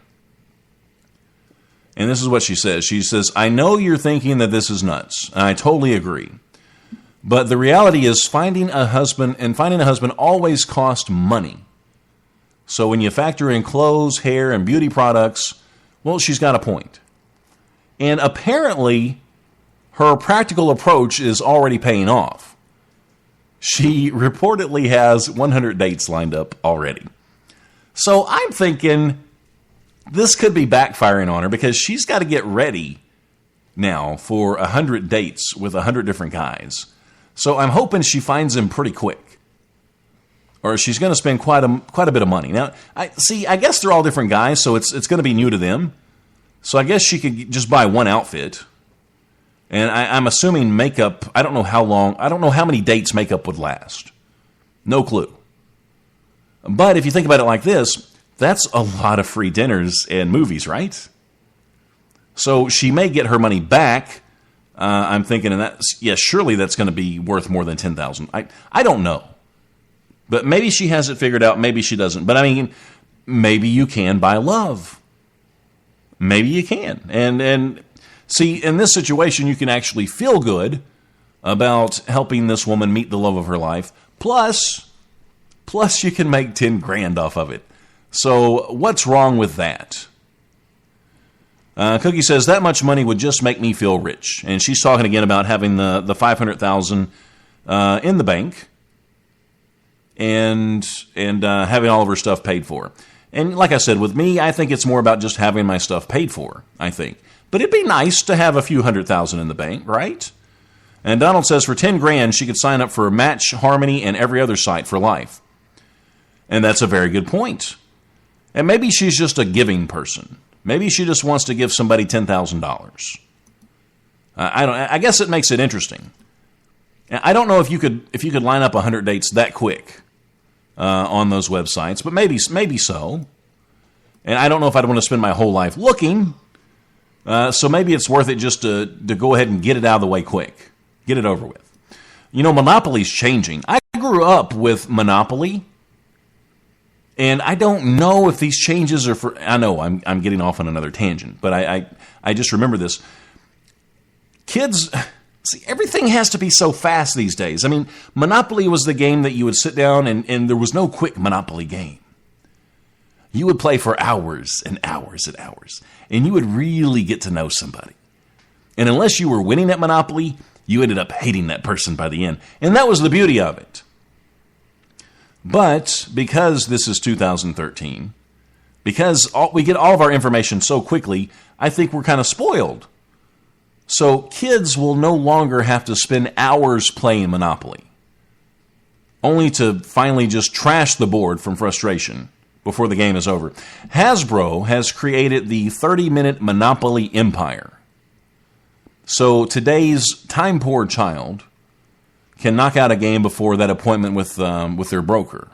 And this is what she says. She says, I know you're thinking that this is nuts, and I totally agree. But the reality is finding a husband always costs money. So when you factor in clothes, hair, and beauty products, well, she's got a point. And apparently, her practical approach is already paying off. She reportedly has 100 dates lined up already. So I'm thinking this could be backfiring on her because she's got to get ready now for 100 dates with 100 different guys. So I'm hoping she finds him pretty quick. Or she's going to spend quite a bit of money. Now, I guess they're all different guys, so it's going to be new to them. So I guess she could just buy one outfit. And I'm assuming makeup, I don't know how many dates makeup would last. No clue. But if you think about it like this, that's a lot of free dinners and movies, right? So she may get her money back. I'm thinking, surely that's going to be worth more than $10,000. I don't know. But maybe she has it figured out, maybe she doesn't. But I mean, maybe you can buy love. Maybe you can. And see, in this situation, you can actually feel good about helping this woman meet the love of her life. Plus you can make $10,000 off of it. So what's wrong with that? Cookie says that much money would just make me feel rich. And she's talking again about having the $500,000 in the bank and having all of her stuff paid for. And like I said, with me, I think it's more about just having my stuff paid for, I think. But it'd be nice to have a few $100,000 in the bank, right? And Donald says for $10,000, she could sign up for Match, Harmony, and every other site for life. And that's a very good point. And maybe she's just a giving person. Maybe she just wants to give somebody $10,000. I guess it makes it interesting. I don't know if you could line up 100 dates that quick on those websites, but maybe so. And I don't know if I'd want to spend my whole life looking. So maybe it's worth it just to go ahead and get it out of the way quick. Get it over with. You know, Monopoly's changing. I grew up with Monopoly. And I don't know if these changes are for... I know I'm getting off on another tangent, but I just remember this. Kids... See, everything has to be so fast these days. I mean, Monopoly was the game that you would sit down and there was no quick Monopoly game. You would play for hours and hours and hours, and you would really get to know somebody. And unless you were winning at Monopoly, You ended up hating that person by the end. And that was the beauty of it. But because this is 2013, because we get all of our information so quickly, I think we're kind of spoiled. So kids will no longer have to spend hours playing Monopoly, only to finally just trash the board from frustration before the game is over. Hasbro has created the 30-minute Monopoly Empire. So today's time-poor child can knock out a game before that appointment with their broker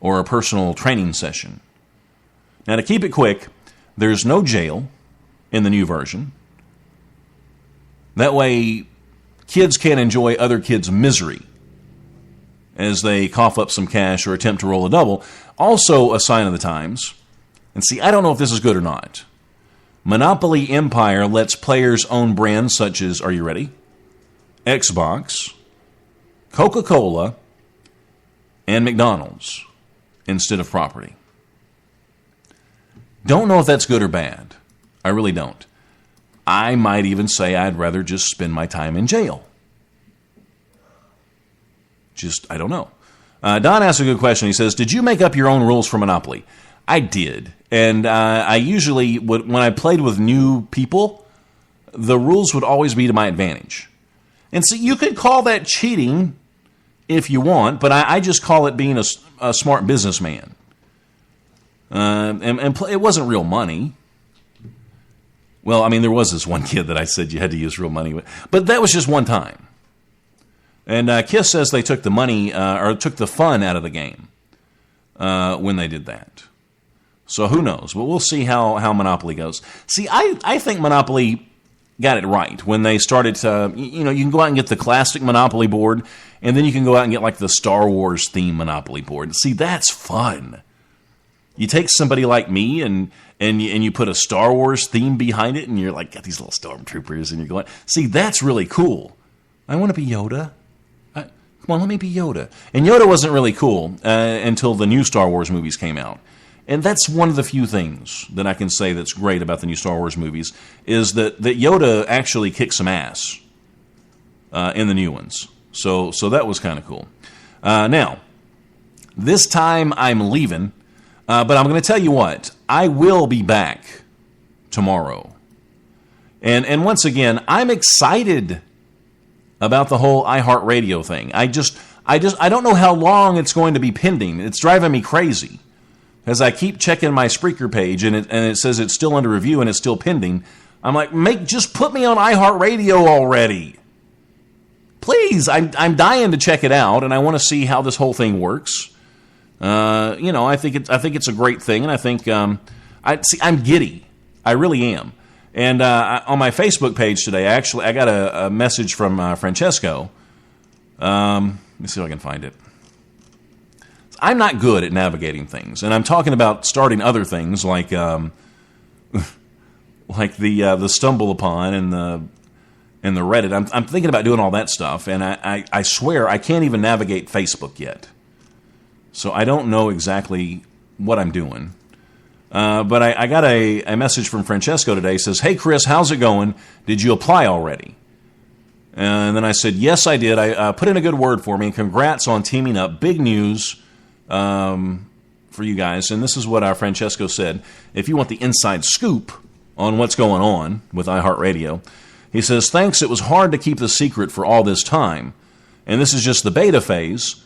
or a personal training session. Now, to keep it quick, there's no jail in the new version. That way, kids can't enjoy other kids' misery as they cough up some cash or attempt to roll a double. Also a sign of the times. And see, I don't know if this is good or not. Monopoly Empire lets players own brands such as, are you ready? Xbox, Coca-Cola, and McDonald's instead of property. Don't know if that's good or bad. I really don't. I might even say I'd rather just spend my time in jail. I don't know. Don asks a good question. He says, did you make up your own rules for Monopoly? I did. And I usually, when I played with new people, the rules would always be to my advantage. And so you could call that cheating if you want, but I just call it being a smart businessman. It wasn't real money. Well, I mean, there was this one kid that I said you had to use real money, but that was just one time. And Kiss says they took the money, or took the fun out of the game when they did that. So who knows? But we'll see how Monopoly goes. See, I think Monopoly got it right when they started to, you can go out and get the classic Monopoly board, and then you can go out and get like the Star Wars theme Monopoly board. See, that's fun. You take somebody like me and you put a Star Wars theme behind it, and you're like, got these little stormtroopers, and you're going, see, that's really cool. I want to be Yoda. Come on, let me be Yoda. And Yoda wasn't really cool until the new Star Wars movies came out. And that's one of the few things that I can say that's great about the new Star Wars movies, is that Yoda actually kicked some ass in the new ones. So that was kind of cool. Now, this time I'm leaving, but I'm going to tell you what, I will be back tomorrow. And once again, I'm excited about the whole iHeartRadio thing. I don't know how long it's going to be pending. It's driving me crazy. As I keep checking my Spreaker page and it says it's still under review and it's still pending, I'm like, just put me on iHeartRadio already. Please, I'm dying to check it out, and I want to see how this whole thing works. I think it's a great thing, and I think I'm giddy. I really am. And on my Facebook page today, I got a message from Francesco. Let me see if I can find it. I'm not good at navigating things, and I'm talking about starting other things like the Stumble Upon and the Reddit. I'm thinking about doing all that stuff, and I swear I can't even navigate Facebook yet. So I don't know exactly what I'm doing. But I got a message from Francesco today. He says, "Hey Chris, how's it going? Did you apply already?" And then I said, "Yes, I did. I put in a good word for me, and congrats on teaming up. Big news for you guys." And this is what our Francesco said. If you want the inside scoop on what's going on with iHeartRadio, he says, "Thanks. It was hard to keep the secret for all this time. And this is just the beta phase.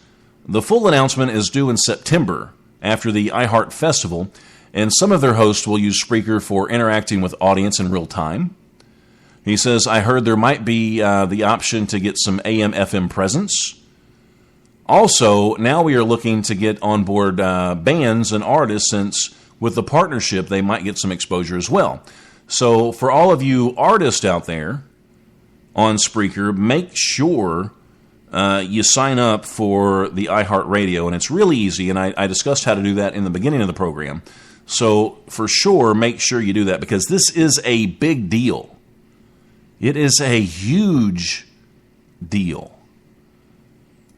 The full announcement is due in September after the iHeart Festival, and some of their hosts will use Spreaker for interacting with audience in real time." He says, "I heard there might be the option to get some AM/FM presence. Also, now we are looking to get on board bands and artists, since with the partnership they might get some exposure as well. So for all of you artists out there on Spreaker, make sure you sign up for the iHeartRadio, and it's really easy, and I discussed how to do that in the beginning of the program. So for sure, make sure you do that, because this is a big deal. It is a huge deal.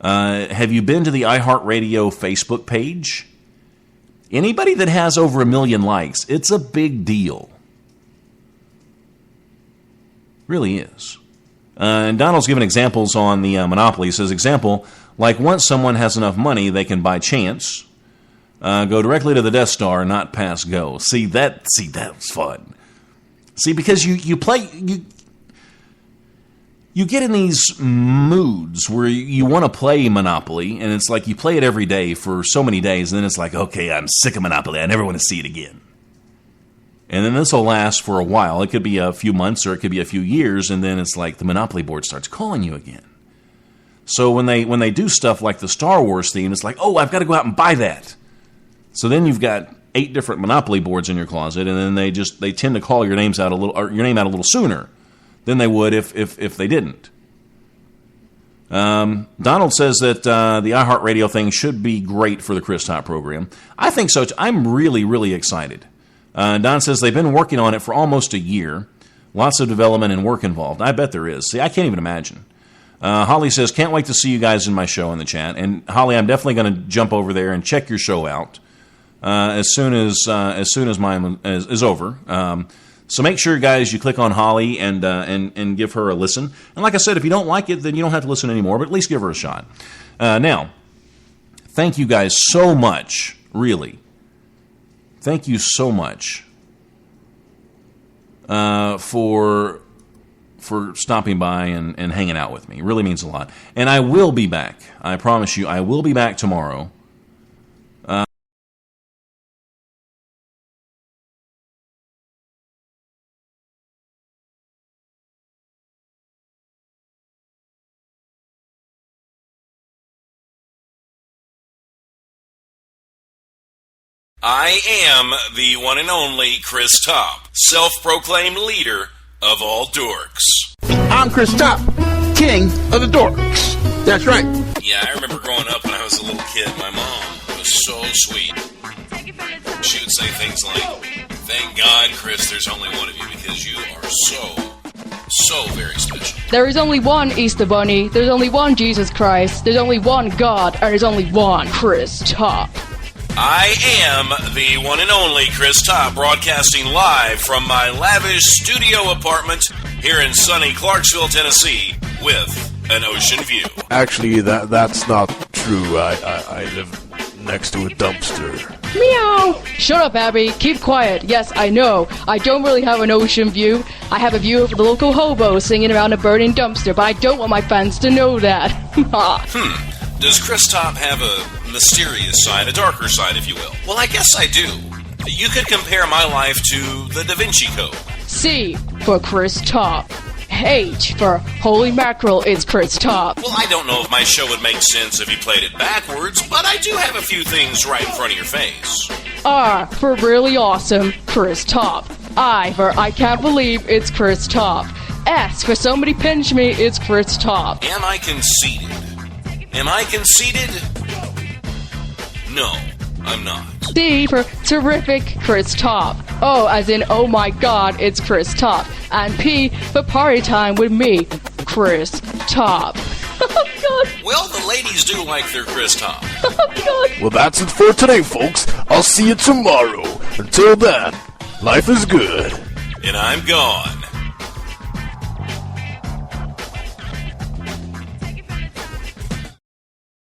Have you been to the iHeartRadio Facebook page? Anybody that has over 1 million likes, it's a big deal. Really is. And Donald's given examples on the Monopoly. He says, example, like once someone has enough money, they can buy chance, go directly to the Death Star, not pass go. See, that was fun. See, because you get in these moods where you want to play Monopoly, and it's like you play it every day for so many days, and then it's like, okay, I'm sick of Monopoly. I never want to see it again. And then this will last for a while. It could be a few months or it could be a few years, and then it's like the Monopoly board starts calling you again. So when they do stuff like the Star Wars theme, it's like, oh, I've got to go out and buy that. So then you've got 8 different Monopoly boards in your closet, and then they tend to call your name out a little sooner than they would if they didn't. Donald says that the iHeartRadio thing should be great for the Chris Top program. I think so. I'm really, really excited. Don says they've been working on it for almost a year. Lots of development and work involved. I bet there is. See, I can't even imagine. Holly says, can't wait to see you guys in my show in the chat. And Holly, I'm definitely going to jump over there and check your show out as soon as mine is over. So make sure, guys, you click on Holly and give her a listen. And like I said, if you don't like it, then you don't have to listen anymore, but at least give her a shot. Now, thank you guys so much, really. Thank you so much for stopping by and hanging out with me. It really means a lot. And I will be back. I promise you, I will be back tomorrow. I am the one and only Chris Top, self-proclaimed leader of all dorks. I'm Chris Top, king of the dorks. That's right. Yeah, I remember growing up when I was a little kid. My mom was so sweet. She would say things like, thank God, Chris, there's only one of you because you are so very special. There is only one Easter Bunny, there's only one Jesus Christ, there's only one God, and there's only one Chris Top. I am the one and only Chris Top, broadcasting live from my lavish studio apartment here in sunny Clarksville, Tennessee, with an ocean view. Actually, that's not true. I live next to a dumpster. Meow! Shut up, Abby. Keep quiet. Yes, I know. I don't really have an ocean view. I have a view of the local hobo singing around a burning dumpster, but I don't want my fans to know that. Does Chris Top have a mysterious side, a darker side, if you will? Well, I guess I do. You could compare my life to the Da Vinci Code. C for Chris Top. H for Holy Mackerel, it's Chris Top. Well, I don't know if my show would make sense if you played it backwards, but I do have a few things right in front of your face. R for Really Awesome, Chris Top. I for I Can't Believe, it's Chris Top. S for Somebody Pinch Me, it's Chris Top. Am I conceited? Am I conceited? No, I'm not. T for Terrific, Chris Top. O as in oh my god, it's Chris Top. And P for Party Time with me, Chris Top. Oh god. Well, the ladies do like their Chris Top. Oh god. Well, that's it for today, folks. I'll see you tomorrow. Until then, life is good. And I'm gone.